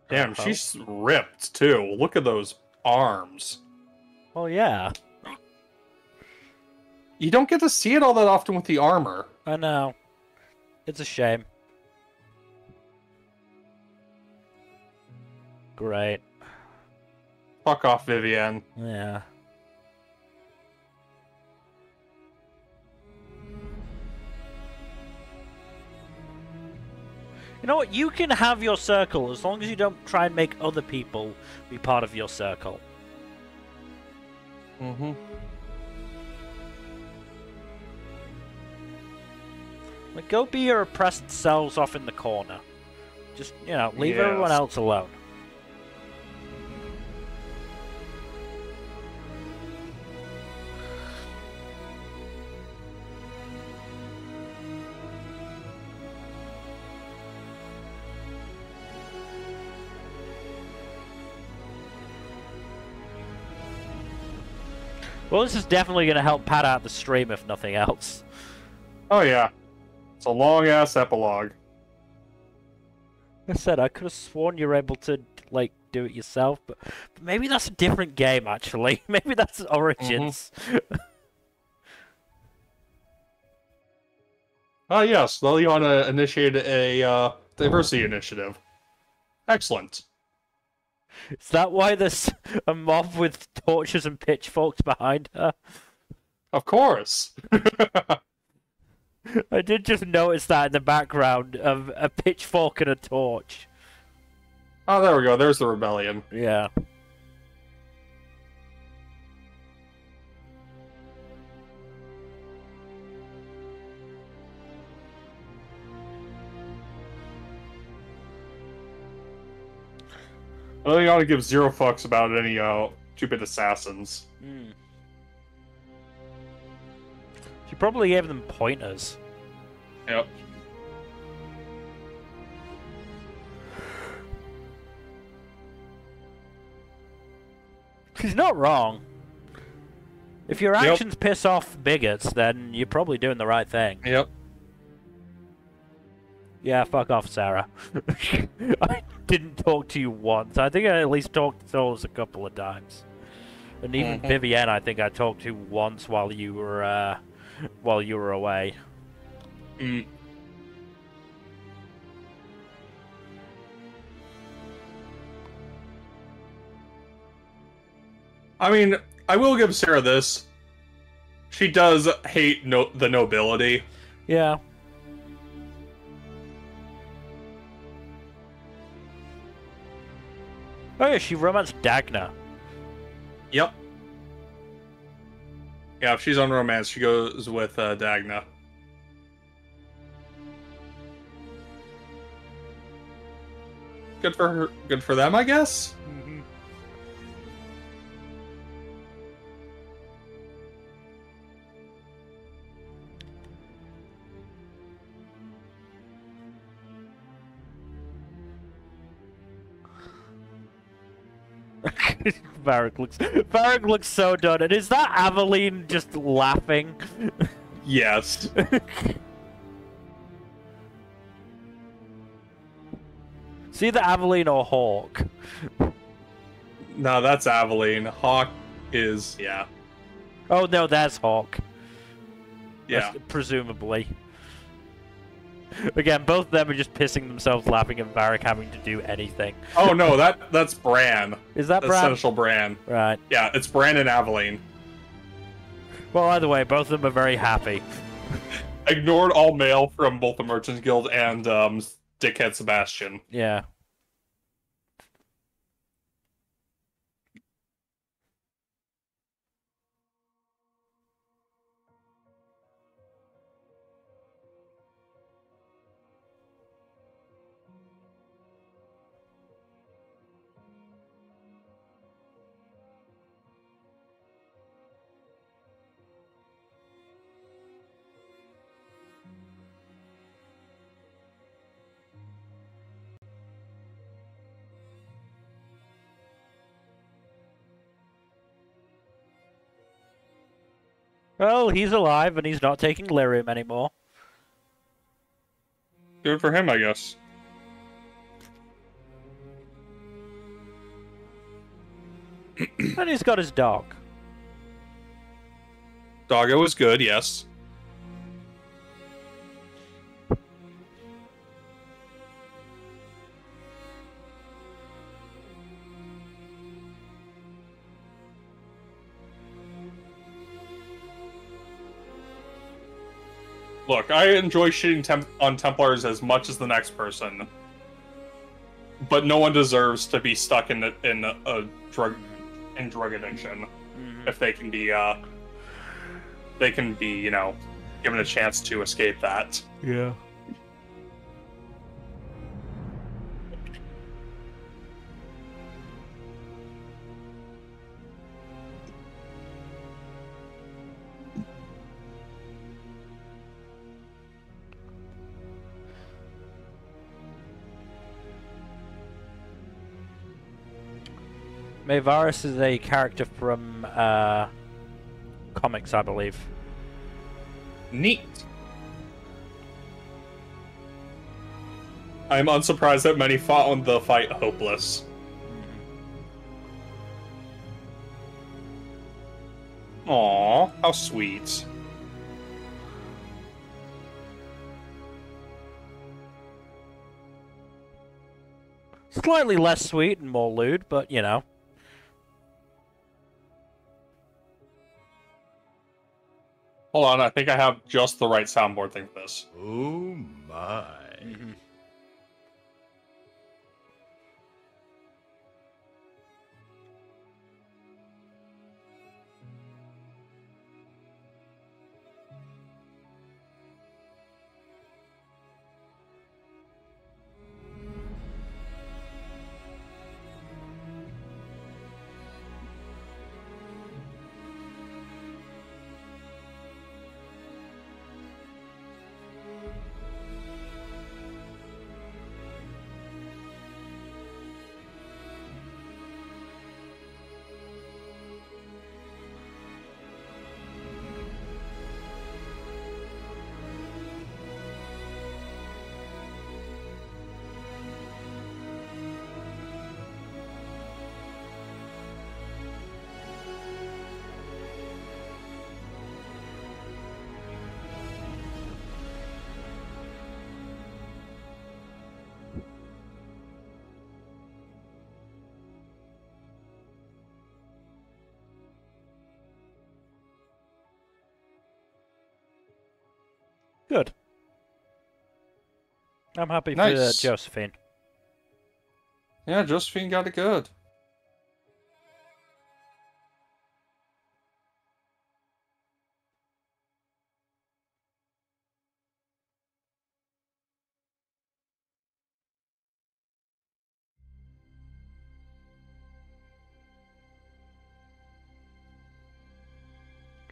Damn, she's ripped too. Look at those arms.
Well, yeah.
You don't get to see it all that often with the armor.
I know. It's a shame. Great.
Fuck off, Vivienne.
Yeah. You know what? You can have your circle as long as you don't try and make other people be part of your circle.
Mm-hmm.
Like, go be your oppressed selves off in the corner. Just, you know, leave everyone
Yes.
else alone. Well, this is definitely going to help pad out the stream, if nothing else.
Oh yeah. It's a long-ass epilogue.
Like I said, I could have sworn you were able to, like, do it yourself, but maybe that's a different game, actually. Maybe that's Origins.
Oh yes, Liliana initiated a diversity initiative. Excellent.
Is that why there's a mob with torches and pitchforks behind her?
Of course.
I did just notice that in the background of a pitchfork and a torch.
Oh, there we go. There's the rebellion.
Yeah.
Liliana gives zero fucks about any stupid assassins.
She probably gave them pointers.
Yep.
She's not wrong. If your actions piss off bigots, then you're probably doing the right thing.
Yep.
Yeah, fuck off, Sarah. I didn't talk to you once. I think I at least talked to Souls a couple of times. And even Vivienne, I think I talked to once while you were away.
Mm. I mean, I will give Sarah this. She does hate the nobility.
Yeah. Oh yeah, she romanced Dagna.
Yep. Yeah, if she's on romance, she goes with Dagna. Good for her. Good for them, I guess.
Varric looks so done. And is that Aveline just laughing?
Yes.
See the Aveline or Hawk?
No, that's Aveline. Hawk is
Oh no, that's Hawk.
Yeah.
Presumably. Again, both of them are just pissing themselves laughing at Varric having to do anything.
Oh no, that's Bran.
Is that
that's
Bran?
Essential Bran.
Right.
Yeah, it's Bran and Aveline.
Well, either way, both of them are very happy.
Ignored all mail from both the Merchants Guild and Dickhead Sebastian.
Yeah. Well, he's alive and he's not taking lyrium anymore.
Good for him, I guess.
And he's got his dog.
Doggo was good, yes. Look, I enjoy shitting on Templars as much as the next person, but no one deserves to be stuck in a drug addiction. If they can be, you know, given a chance to escape that.
Yeah. Maevaris is a character from comics, I believe.
Neat. I'm unsurprised that many found the fight hopeless. Aww, how sweet.
Slightly less sweet and more lewd, but you know.
Hold on, I think I have just the right soundboard thing for this.
Oh my.
Good. I'm happy
Nice.
for Josephine.
Yeah, Josephine got it good.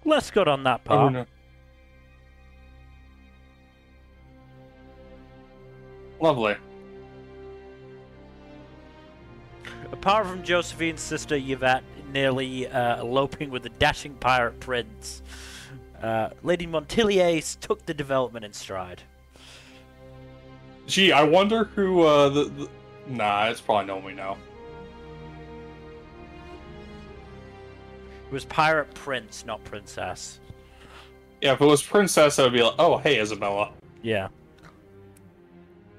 Less good on that
Oh,
part.
no. Lovely.
Apart from Josephine's sister Yvette nearly eloping with the dashing pirate prince, Lady Montilier took the development in stride.
Gee, I wonder who Nah, it's probably no one we know.
It was pirate prince, not princess.
Yeah, if it was princess, I would be like, oh, hey, Isabella.
Yeah.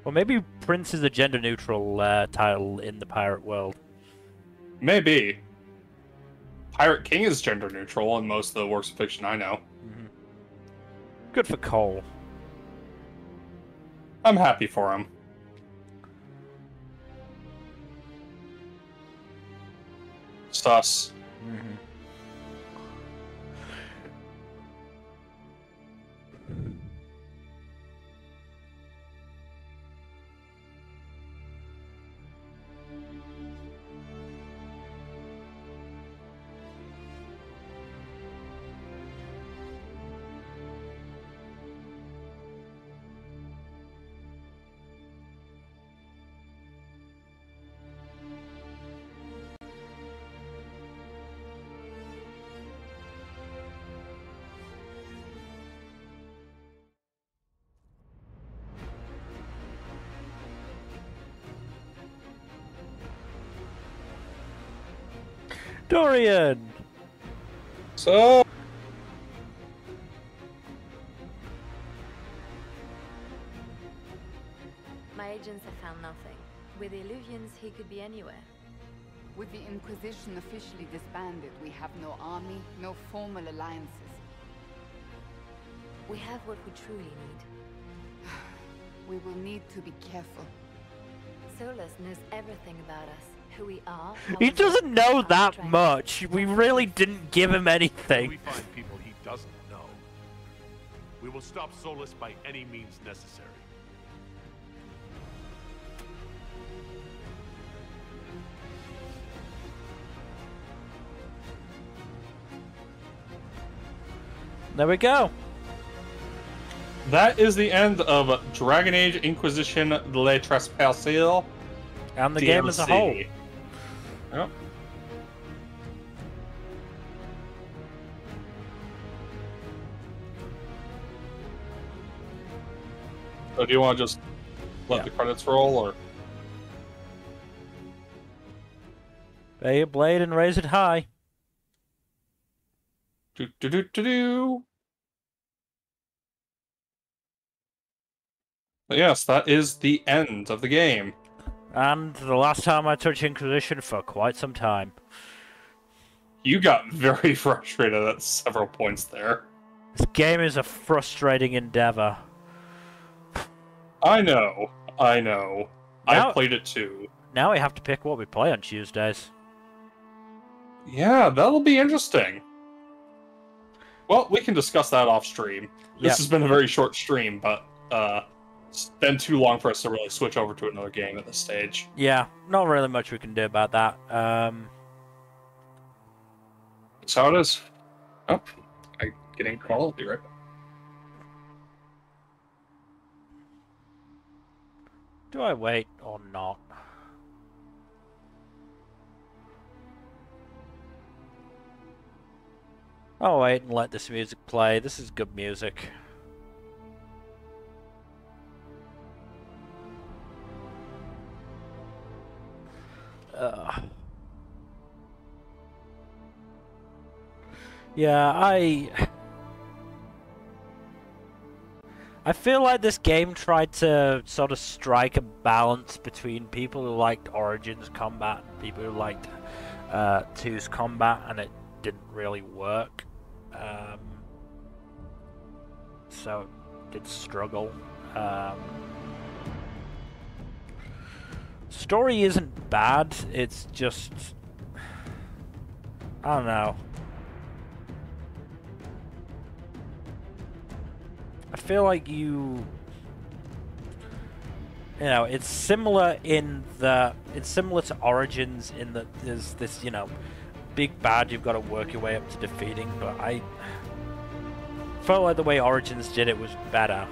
Well, maybe prince is a gender-neutral title in the pirate world.
Maybe. Pirate King is gender neutral in most of the works of fiction I know.
Good for Cole.
I'm happy for him. Sus.
Dorian!
So...
My agents have found nothing. With the Illuvians, he could be anywhere.
With the Inquisition officially disbanded, we have no army, no formal alliances.
We have what we truly need.
We will need to be careful.
Solus knows everything about us. Who we are.
He doesn't know that much. We really didn't give him anything.
We find people he doesn't know. We will stop Solus by any means necessary.
There we go.
That is the end of Dragon Age Inquisition Le Trespasser.
And the
DLC.
game as a whole.
Yep. So do you want to just let the credits roll, or?
Bay your blade and raise it high.
Do do do do do. But yes, that is the end of the game.
And the last time I touched Inquisition for quite some time.
You got very frustrated at several points there.
This game is a frustrating endeavor.
I know.
Now,
I played it too.
Now we have to pick what we play on Tuesdays.
Yeah, that'll be interesting. Well, we can discuss that off stream. This has been a very short stream, but it's been too long for us to really switch over to another game at this stage.
Yeah, not really much we can do about that.
That's how it is. Oh, I'm getting a call. I'll be right back.
Do I wait or not? I'll wait and let this music play. This is good music. Yeah, I feel like this game tried to sort of strike a balance between people who liked Origins combat and people who liked 2's combat, and it didn't really work. So it did struggle. Story isn't bad, it's just... I don't know. I feel like you know, it's similar in the... It's similar to Origins in that there's this, you know, big bad you've got to work your way up to defeating, but I felt like the way Origins did it was better.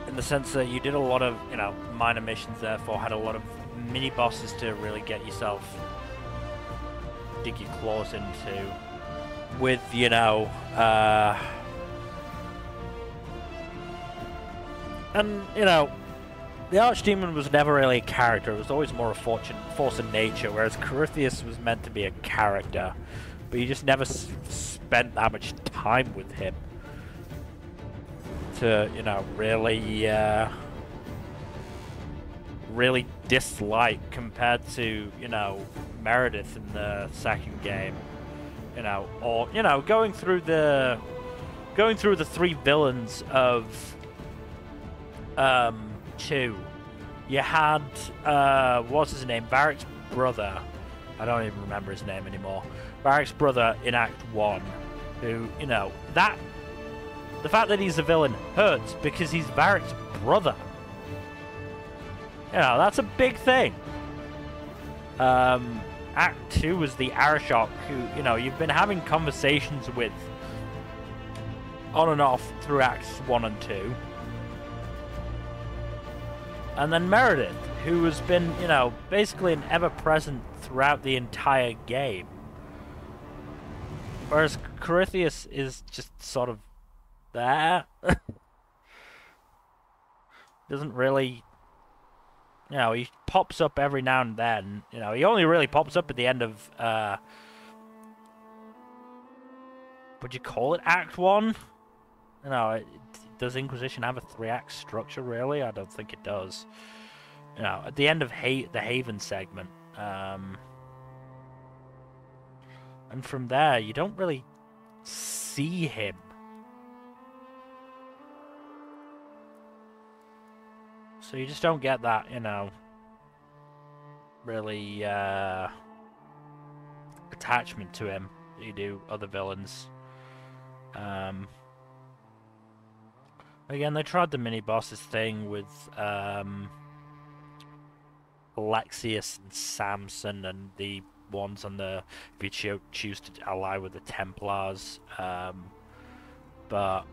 In the sense that you did a lot of, you know, minor missions, therefore had a lot of mini bosses to really get yourself, dig your claws into, with, you know, and, you know, the Archdemon was never really a character, it was always more a force of nature, whereas Corythius was meant to be a character, but you just never spent that much time with him to, you know, really dislike compared to, you know, Meredith in the second game, you know, or, you know, going through the 3 villains of 2. You had what's his name, Varric's brother, I don't even remember his name anymore, Varric's brother in Act 1, who, you know, that the fact that he's a villain hurts because he's Varric's brother. You know, that's a big thing. Act 2 was the Arashok, who, you know, you've been having conversations with on and off through Acts 1 and 2. And then Meredith, who has been, you know, basically an ever-present throughout the entire game. Whereas Corythius is just sort of there. Doesn't really You know, he pops up every now and then. You know, he only really pops up at the end of, would you call it Act 1? You know, does Inquisition have a 3-act structure, really? I don't think it does. You know, at the end of the Haven segment. And from there, you don't really see him. So you just don't get that, you know, really attachment to him that you do other villains. Again, they tried the mini-bosses thing with Alexius and Samson and the ones on the... if you choose to ally with the Templars. But...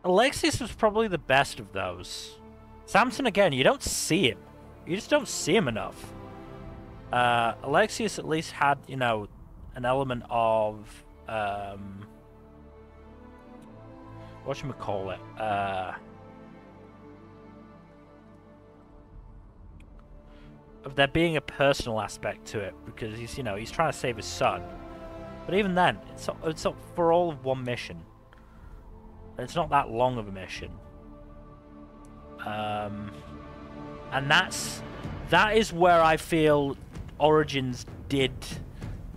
Alexius was probably the best of those. Samson, again, you don't see him. You just don't see him enough. Alexius at least had, you know, an element of... whatchamacallit? Of there being a personal aspect to it, because he's, you know, he's trying to save his son. But even then, it's not for all of one mission. It's not that long of a mission. And that is where I feel Origins did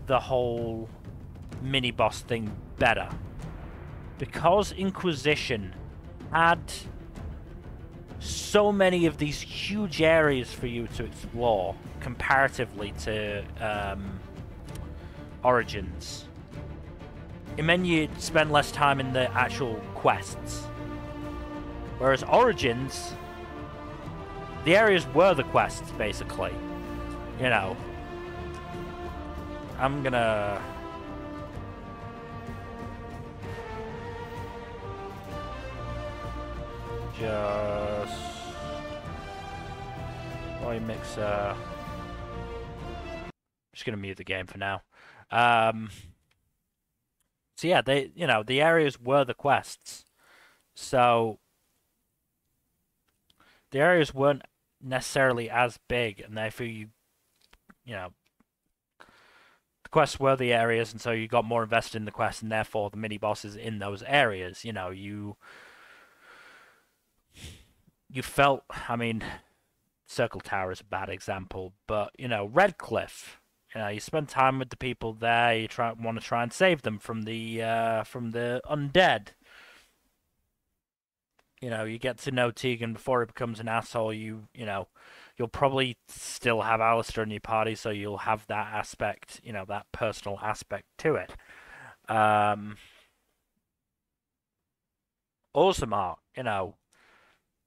the whole mini-boss thing better. Because Inquisition had so many of these huge areas for you to explore comparatively to Origins. It meant you'd spend less time in the actual quests. Whereas Origins, the areas were the quests, basically. You know. I'm gonna... just... Boy Mixer... just gonna mute the game for now. So yeah, you know, the areas were the quests. So the areas weren't necessarily as big, and therefore you know, the quests were the areas, and so you got more invested in the quests, and therefore the mini bosses in those areas. You know, you felt, I mean, Circle Tower is a bad example, but you know, Redcliffe. You know, you spend time with the people there. You want to try and save them from the undead. You know, you get to know Tegan before he becomes an asshole. You know, you'll probably still have Alistair in your party, so you'll have that aspect. You know, that personal aspect to it. Orzammar, you know,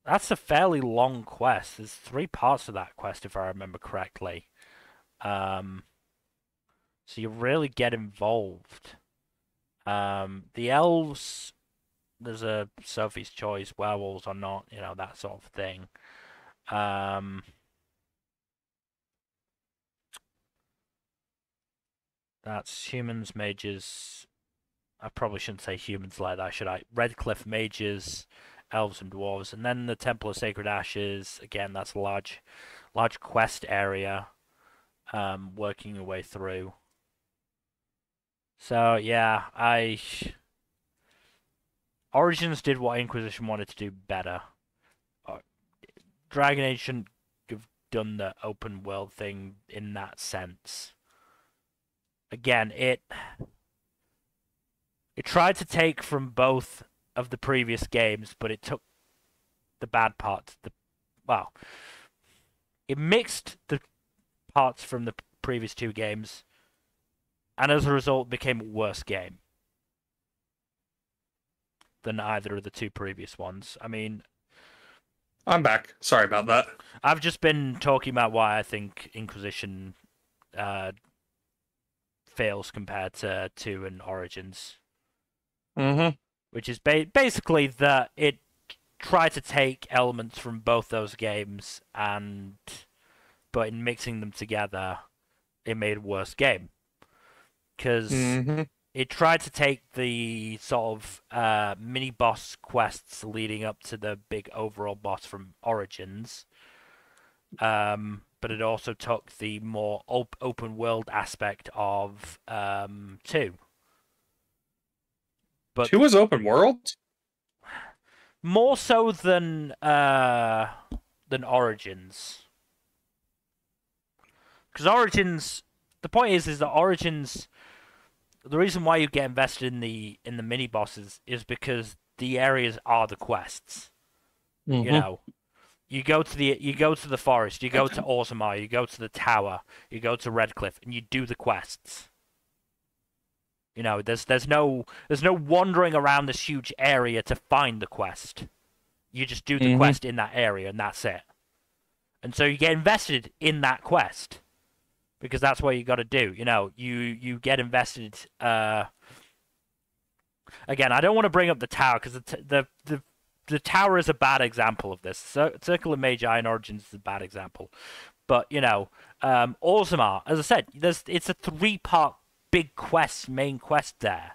that's a fairly long quest. There's 3 parts to that quest, if I remember correctly. So you really get involved. The elves, there's a Sophie's Choice, werewolves or not, you know, that sort of thing. That's humans, mages. I probably shouldn't say humans like that, should I? Redcliffe mages, elves and dwarves, and then the Temple of Sacred Ashes. Again, that's a large quest area. Working your way through. So yeah, Origins did what Inquisition wanted to do better. Dragon Age shouldn't have done the open world thing in that sense. Again, it tried to take from both of the previous games, but it took the bad parts. Well, it mixed the parts from the previous 2 games, and as a result became a worse game than either of the 2 previous ones. I mean...
I'm back. Sorry about that.
I've just been talking about why I think Inquisition fails compared to 2 and Origins.
Mm-hmm.
Which is basically that it tried to take elements from both those games, but in mixing them together, it made a worse game. Because it tried to take the sort of mini boss quests leading up to the big overall boss from Origins. But it also took the more open world aspect of 2. But
2 was open world?
more so than Origins. Because Origins, the point is that Origins, the reason why you get invested in the mini bosses is because the areas are the quests.
Mm-hmm.
You know, you go to the forest, you go to Orzammar, you go to the tower, you go to Redcliffe, and you do the quests. You know, there's no wandering around this huge area to find the quest. You just do the quest in that area, and that's it. And so you get invested in that quest because that's what you got to do. You know, you get invested. Again, I don't want to bring up the tower because the tower is a bad example of this. Circle of Magi in Origins is a bad example, but you know, Orzammar, as I said, it's a 3-part big main quest there.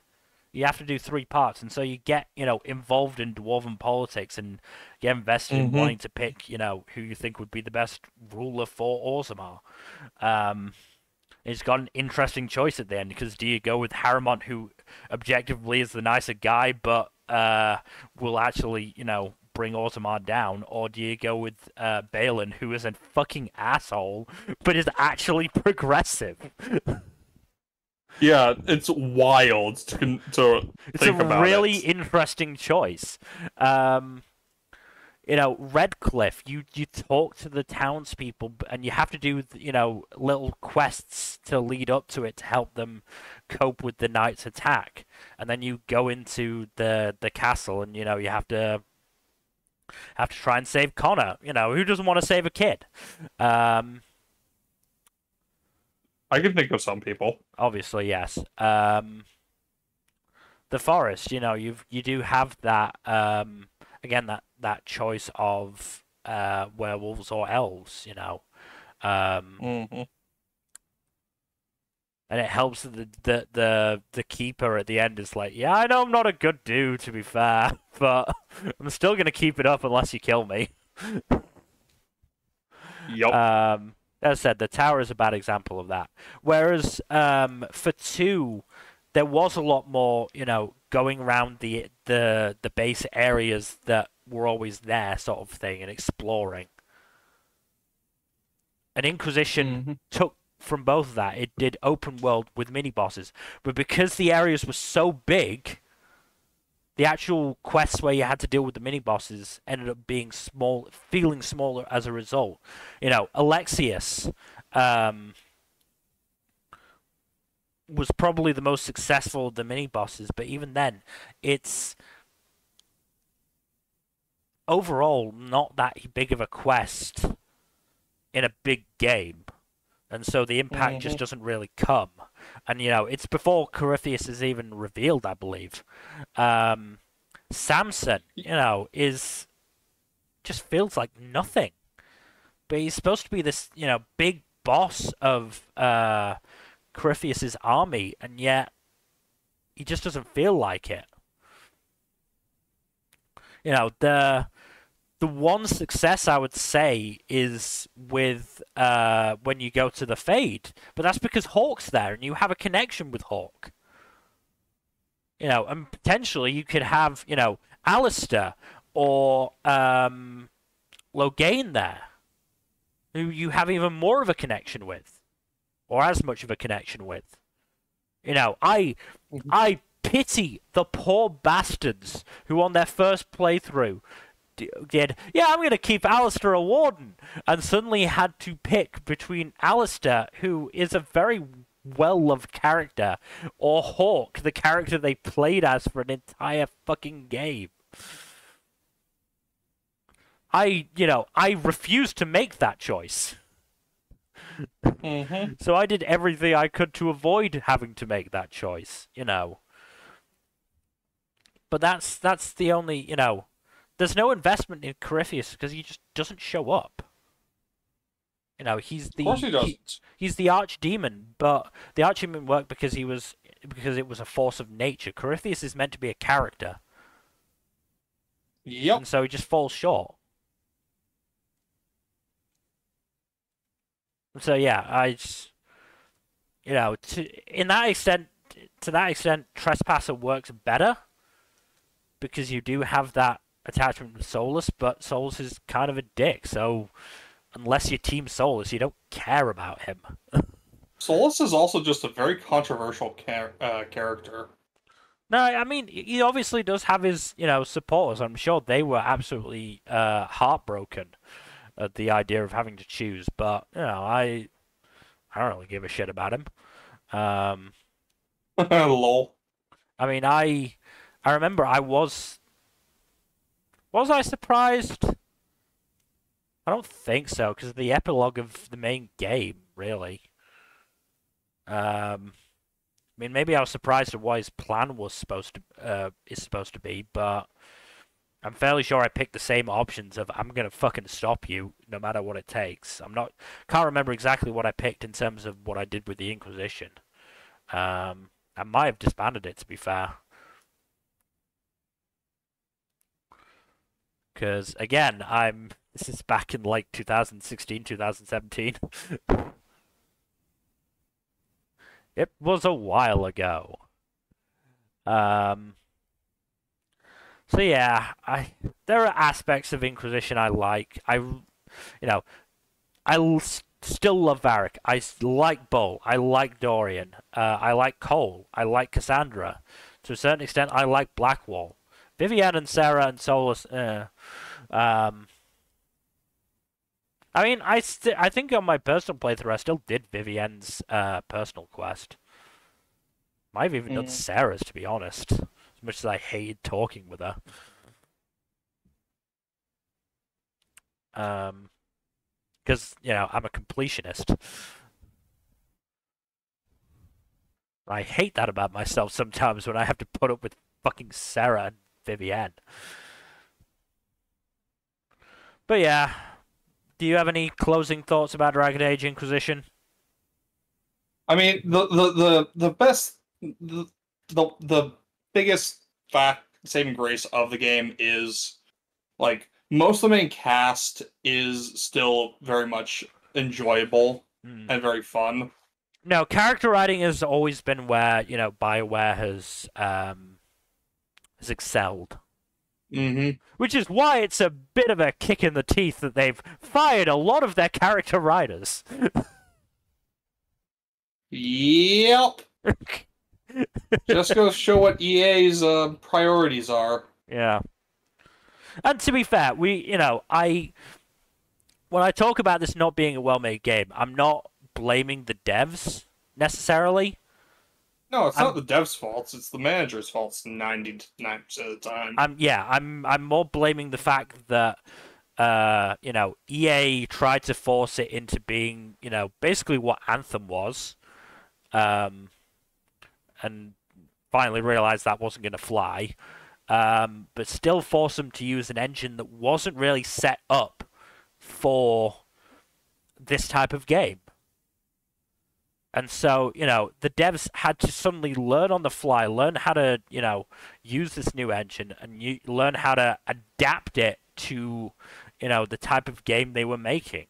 You have to do 3 parts, and so you get, you know, involved in dwarven politics and get invested in wanting to pick, you know, who you think would be the best ruler for Orzammar. It's got an interesting choice at the end, because do you go with Harrimont, who objectively is the nicer guy, but will actually, you know, bring Orzammar down, or do you go with Balin, who is a fucking asshole, but is actually progressive?
Yeah, it's wild to think about.
It's a really interesting choice. You know, Redcliffe, you talk to the townspeople, and you have to do, you know, little quests to lead up to it to help them cope with the knight's attack. And then you go into the castle, and, you know, you have to try and save Connor. You know, who doesn't want to save a kid?
I can think of some people.
Obviously, yes. The forest, you know, you do have that again that choice of werewolves or elves, you know. And it helps that the keeper at the end is like, yeah, I know I'm not a good dude, to be fair, but I'm still gonna keep it up unless you kill me.
Yup.
As I said, the tower is a bad example of that. Whereas for 2, there was a lot more, you know, going around the base areas that were always there, sort of thing, and exploring. And Inquisition took from both of that. It did open world with mini bosses, but because the areas were so big, the actual quests where you had to deal with the mini bosses ended up being small, feeling smaller as a result. You know, Alexius was probably the most successful of the mini bosses, but even then, it's overall not that big of a quest in a big game. And so the impact just doesn't really come. And, you know, it's before Corypheus is even revealed, I believe. Samson, you know, just feels like nothing. But he's supposed to be this, you know, big boss of Corypheus's army, and yet he just doesn't feel like it. You know, the one success I would say is with when you go to the Fade, but that's because Hawk's there and you have a connection with Hawk. You know, and potentially you could have, you know, Alistair or Loghain there, who you have even more of a connection with, or as much of a connection with. You know, I pity the poor bastards who on their first playthrough did, yeah, I'm going to keep Alistair a warden, and suddenly had to pick between Alistair, who is a very well-loved character, or Hawk, the character they played as for an entire fucking game. I refused to make that choice. So I did everything I could to avoid having to make that choice, you know. But that's the only, you know, there's no investment in Corypheus because he just doesn't show up. You know, he's the
Of course he doesn't.
He's the archdemon, but the archdemon worked because he was because it was a force of nature. Corypheus is meant to be a character.
Yep.
And so he just falls short. So yeah, I just, to that extent, Trespasser works better because you do have that attachment with Solus, but Solus is kind of a dick. So unless you team Solus, you don't care about him.
Solus is also just a very controversial character.
No, I mean, he obviously does have his, supporters. I'm sure they were absolutely heartbroken at the idea of having to choose. But, I don't really give a shit about him.
Lol.
I mean, I remember was I surprised? I don't think so, because of the epilogue of the main game, really. I mean, maybe I was surprised at what his plan was supposed to be, but I'm fairly sure I picked the same options of I'm gonna fucking stop you no matter what it takes. Can't remember exactly what I picked in terms of what I did with the Inquisition. I might have disbanded it, to be fair. Because again, this is back in like 2016, 2017. It was a while ago. So yeah, there are aspects of Inquisition I like. Still love Varric. I like Bull. I like Dorian. I like Cole. I like Cassandra. To a certain extent, I like Blackwall. Vivienne and Sarah and Solus. I mean, I think on my personal playthrough, I still did Vivienne's personal quest. Might have even done Sarah's, to be honest. As much as I hated talking with her. Because, I'm a completionist. I hate that about myself sometimes when I have to put up with fucking Sarah and Vivienne. But yeah. Do you have any closing thoughts about Dragon Age Inquisition?
I mean, the biggest saving grace of the game is, like, most of the main cast is still very much enjoyable and very fun.
No, character writing has always been where, BioWare has excelled.
Mm-hmm.
Which is why it's a bit of a kick in the teeth that they've fired a lot of their character writers.
Yep. Just goes to show what EA's priorities are.
Yeah. And to be fair, when I talk about this not being a well-made game, I'm not blaming the devs necessarily.
No, it's not the devs' fault. It's the manager's fault 99% of the time.
I'm more blaming the fact that EA tried to force it into being, basically what Anthem was, and finally realized that wasn't going to fly, but still force them to use an engine that wasn't really set up for this type of game. And so, the devs had to suddenly learn on the fly, learn how to, use this new engine, and learn how to adapt it to, the type of game they were making.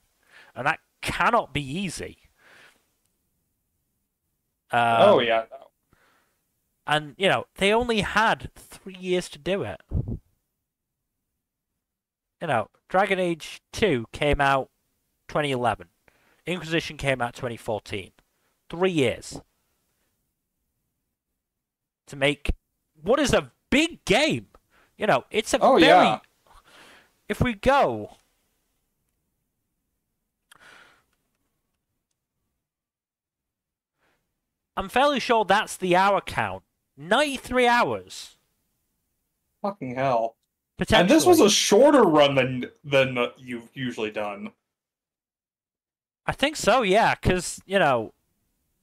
And that cannot be easy.
Oh, yeah.
And, they only had 3 years to do it. Dragon Age 2 came out 2011. Inquisition came out 2014. 3 years to make what is a big game. It's a very... Yeah. If we go... I'm fairly sure that's the hour count. 93 hours.
Fucking hell.
Potentially.
And this was a shorter run than you've usually done.
I think so, yeah, because,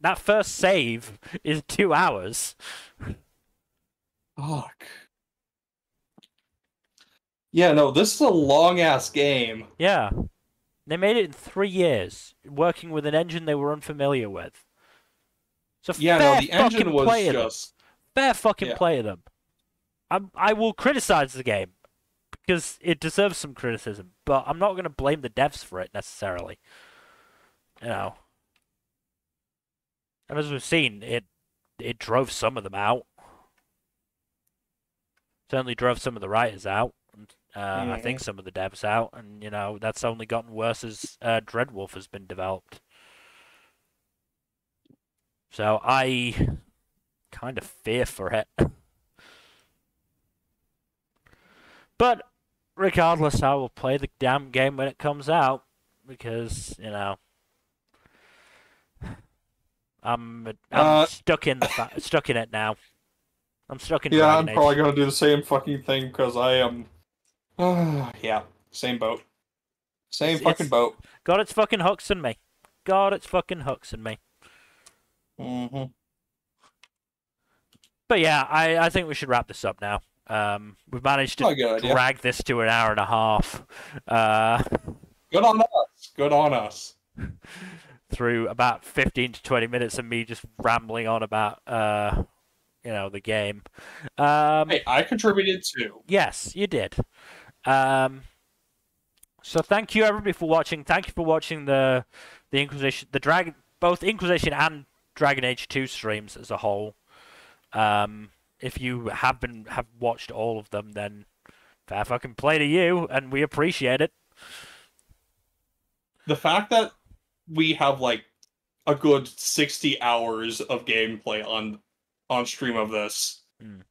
that first save is 2 hours.
Fuck. Yeah, no, this is a long-ass game.
Yeah. They made it in 3 years, working with an engine they were unfamiliar with. So
Yeah,
fair
no, the engine
fucking
was
play to them.
just...
Fair fucking
Yeah.
play to them. I will criticize the game because it deserves some criticism, but I'm not going to blame the devs for it necessarily. You know. And as we've seen, it drove some of them out. Certainly drove some of the writers out. I think some of the devs out, and you know that's only gotten worse as Dreadwolf has been developed. So I kind of fear for it. But regardless, I will play the damn game when it comes out because you know I'm stuck in stuck in it now. I'm stuck in Dragon Age.
Probably gonna do the same fucking thing because I am. Yeah, same boat. Same fucking boat.
Got its fucking hooks in me. Got its fucking hooks in me. But yeah, I think we should wrap this up now. We've managed to drag this to an hour and a half.
Good on us. Good on us.
Through about 15 to 20 minutes of me just rambling on about you know, the game.
Hey, I contributed too.
Yes, you did. So thank you everybody for watching. Thank you for watching the Inquisition, both Inquisition and Dragon Age 2 streams as a whole. If you have watched all of them, then fair fucking play to you, and we appreciate it.
The fact that we have like a good 60 hours of gameplay on stream of this, and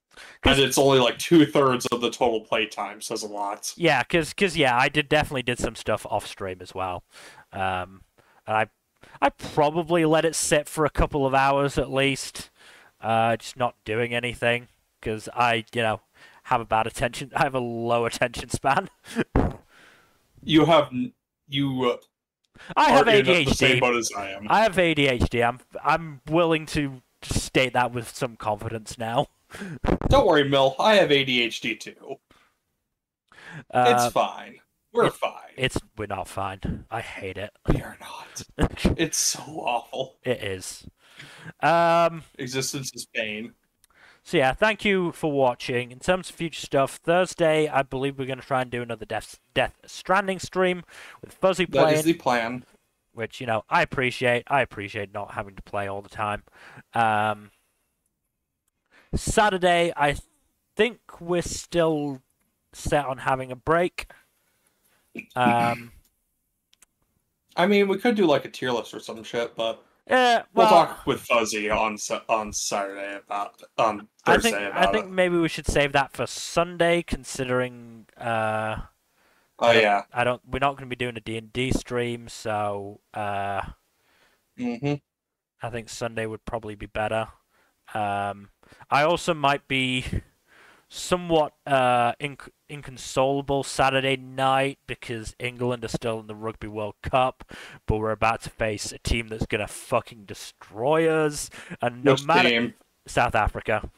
it's only like 2/3 of the total playtime says a lot.
Yeah, because yeah, I definitely did some stuff off stream as well. And I probably let it sit for a couple of hours at least, just not doing anything because I have a bad attention. I have a low attention span.
I
have ADHD.
In the same boat as I am.
I have ADHD. I'm willing to state that with some confidence now.
Don't worry, Mill. I have ADHD too. It's fine. We're fine.
We're not fine. I hate it.
We're not. It's so awful.
It is.
Existence is pain.
So yeah, thank you for watching. In terms of future stuff, Thursday, I believe we're going to try and do another Death Stranding stream with Fuzzy playing.
That is the plan.
Which, I appreciate. I appreciate not having to play all the time. Saturday, I think we're still set on having a break.
I mean, we could do like a tier list or some shit, but
we'll
talk with Fuzzy on Saturday about Thursday about
I think maybe we should save that for Sunday, considering
yeah,
we're not going to be doing a D&D stream, so I think Sunday would probably be better. I also might be somewhat inconsolable Saturday night because England are still in the Rugby World Cup, but we're about to face a team that's gonna fucking destroy us. And no matter South Africa.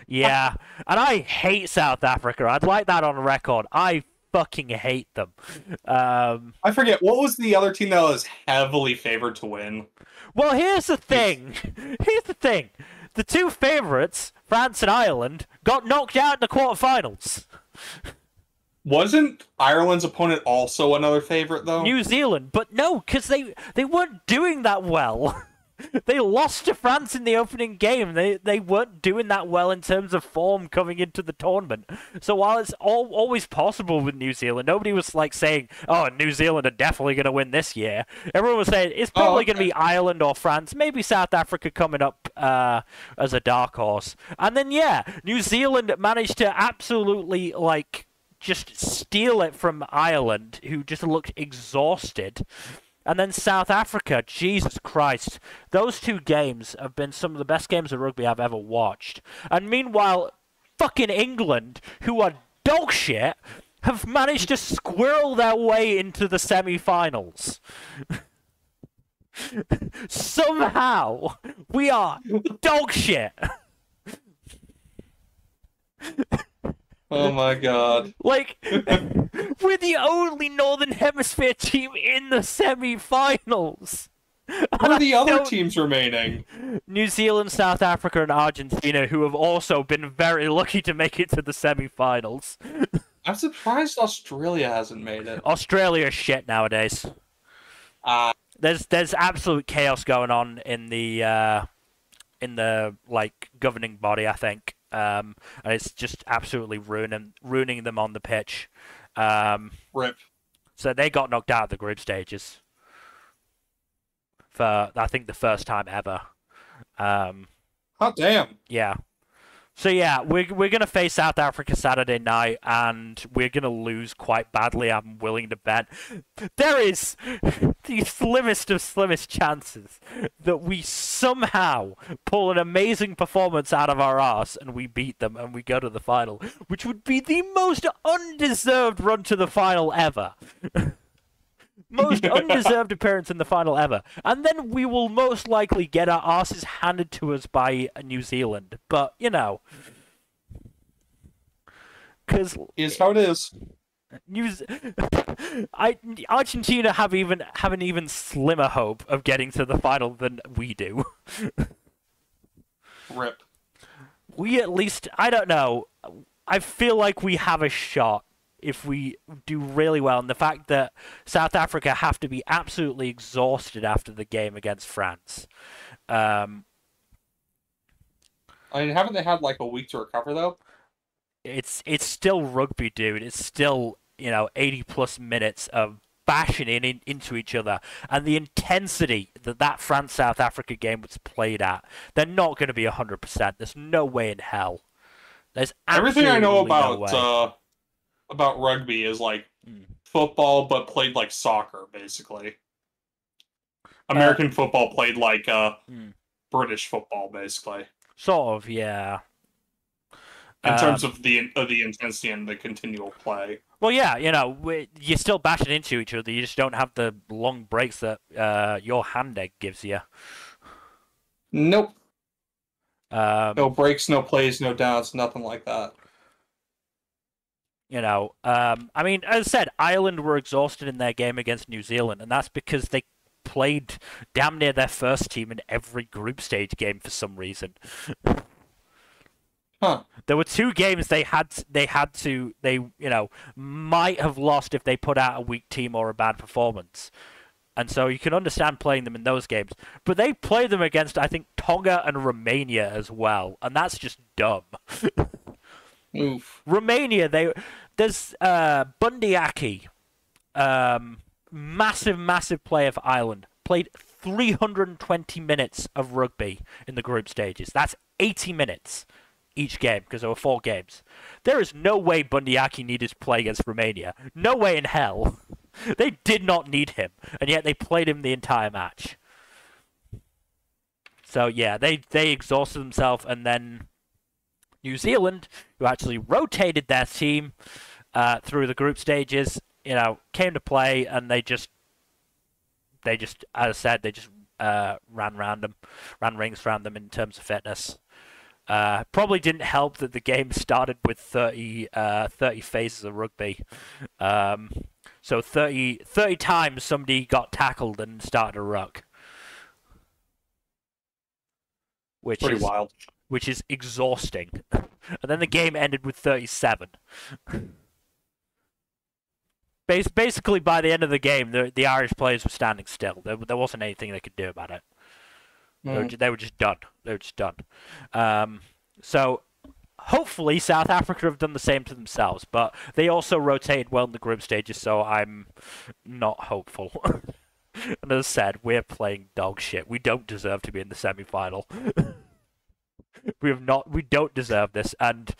Yeah, and I hate South Africa. I'd like that on record. I fucking hate them.
I forget what was the other team that was heavily favored to win.
Well, here's the thing. The two favourites, France and Ireland, got knocked out in the quarterfinals.
Wasn't Ireland's opponent also another favourite, though?
New Zealand, but no, because they weren't doing that well. They lost to France in the opening game. They weren't doing that well in terms of form coming into the tournament. So while it's always possible with New Zealand, nobody was like saying, "Oh, New Zealand are definitely going to win this year." Everyone was saying it's probably going to be Ireland or France, maybe South Africa coming up as a dark horse. And then yeah, New Zealand managed to absolutely just steal it from Ireland, who just looked exhausted. And then South Africa, Jesus Christ. Those two games have been some of the best games of rugby I've ever watched. And meanwhile, fucking England, who are dog shit, have managed to squirrel their way into the semi-finals. Somehow, we are dog shit.
Oh my god.
We're the only Northern Hemisphere team in the semi-finals.
What are the other teams remaining?
New Zealand, South Africa, and Argentina, who have also been very lucky to make it to the semi-finals.
I'm surprised Australia hasn't made it.
Australia is shit nowadays. There's absolute chaos going on in the like governing body, I think, and it's just absolutely ruining them on the pitch.
Rip.
So they got knocked out of the group stages for, I think, the first time ever.
Hot damn.
Yeah. So yeah, we're gonna face South Africa Saturday night, and we're gonna lose quite badly. I'm willing to bet. There is the slimmest of slimmest chances that we somehow pull an amazing performance out of our arse and we beat them and we go to the final, which would be the most undeserved run to the final ever. Most undeserved appearance in the final ever. And then we will most likely get our asses handed to us by New Zealand. But, you know. Because
is how it is.
Argentina have an even slimmer hope of getting to the final than we do.
Rip.
We at least, I don't know, I feel like we have a shot if we do really well, and the fact that South Africa have to be absolutely exhausted after the game against France.
I mean, haven't they had like a week to recover though?
It's still rugby, dude. It's still, 80+ minutes of bashing into each other, and the intensity that France-South Africa game was played at, they're not going to be 100%. There's no way in hell. There's
everything I know
no
about rugby is like football, but played like soccer, basically. American football played like British football, basically.
Sort of, yeah.
In terms of the intensity and the continual play.
Well, yeah, you're still bashing into each other. You just don't have the long breaks that your hand egg gives you.
Nope. No breaks, no plays, no downs, nothing like that.
I mean, as I said, Ireland were exhausted in their game against New Zealand, and that's because they played damn near their first team in every group stage game for some reason.
Huh.
There were 2 games they might have lost if they put out a weak team or a bad performance. And so you can understand playing them in those games. But they played them against, I think, Tonga and Romania as well, and that's just dumb.
Oof.
Romania, there's Bundy Aki, massive player for Ireland, played 320 minutes of rugby in the group stages. That's 80 minutes each game, because there were 4 games. There is no way Bundy Aki needed to play against Romania. No way in hell. They did not need him, and yet they played him the entire match. So yeah, they exhausted themselves, and then New Zealand, who actually rotated their team through the group stages, came to play, and they just, as I said, they just ran rings around them in terms of fitness. Probably didn't help that the game started with 30 phases of rugby. So 30 times somebody got tackled and started a ruck.
Pretty wild.
Which is exhausting. And then the game ended with 37. Basically, by the end of the game, the Irish players were standing still. There wasn't anything they could do about it. They were just done. So, hopefully, South Africa have done the same to themselves. But they also rotated well in the group stages, so I'm not hopeful. And as I said, we're playing dog shit. We don't deserve to be in the semi-final. We don't deserve this, and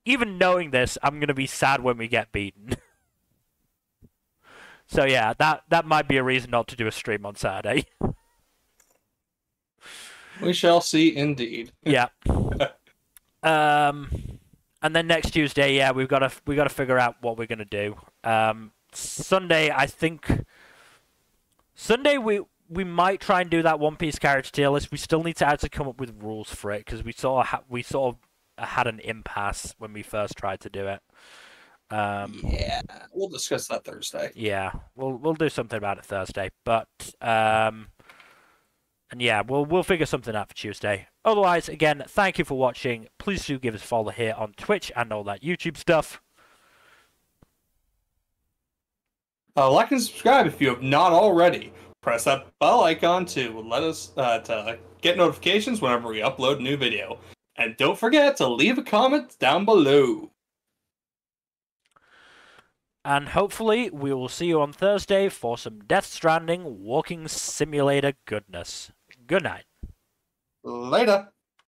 even knowing this, I'm going to be sad when we get beaten. So yeah, that might be a reason not to do a stream on Saturday.
We shall see, indeed.
Yeah. And then next Tuesday, yeah, we got to figure out what we're going to do. Sunday, I think. Sunday we might try and do that One Piece character tier list. We still need to actually come up with rules for it, because we sort of had an impasse when we first tried to do it.
Yeah, we'll discuss that Thursday.
Yeah, we'll do something about it Thursday, but and yeah, we'll figure something out for Tuesday. Otherwise, again, thank you for watching. Please do give us a follow here on Twitch and all that YouTube stuff.
Like and subscribe if you have not already. Press that bell icon to let us to get notifications whenever we upload a new video. And don't forget to leave a comment down below.
And hopefully we will see you on Thursday for some Death Stranding walking simulator goodness. Good night.
Later.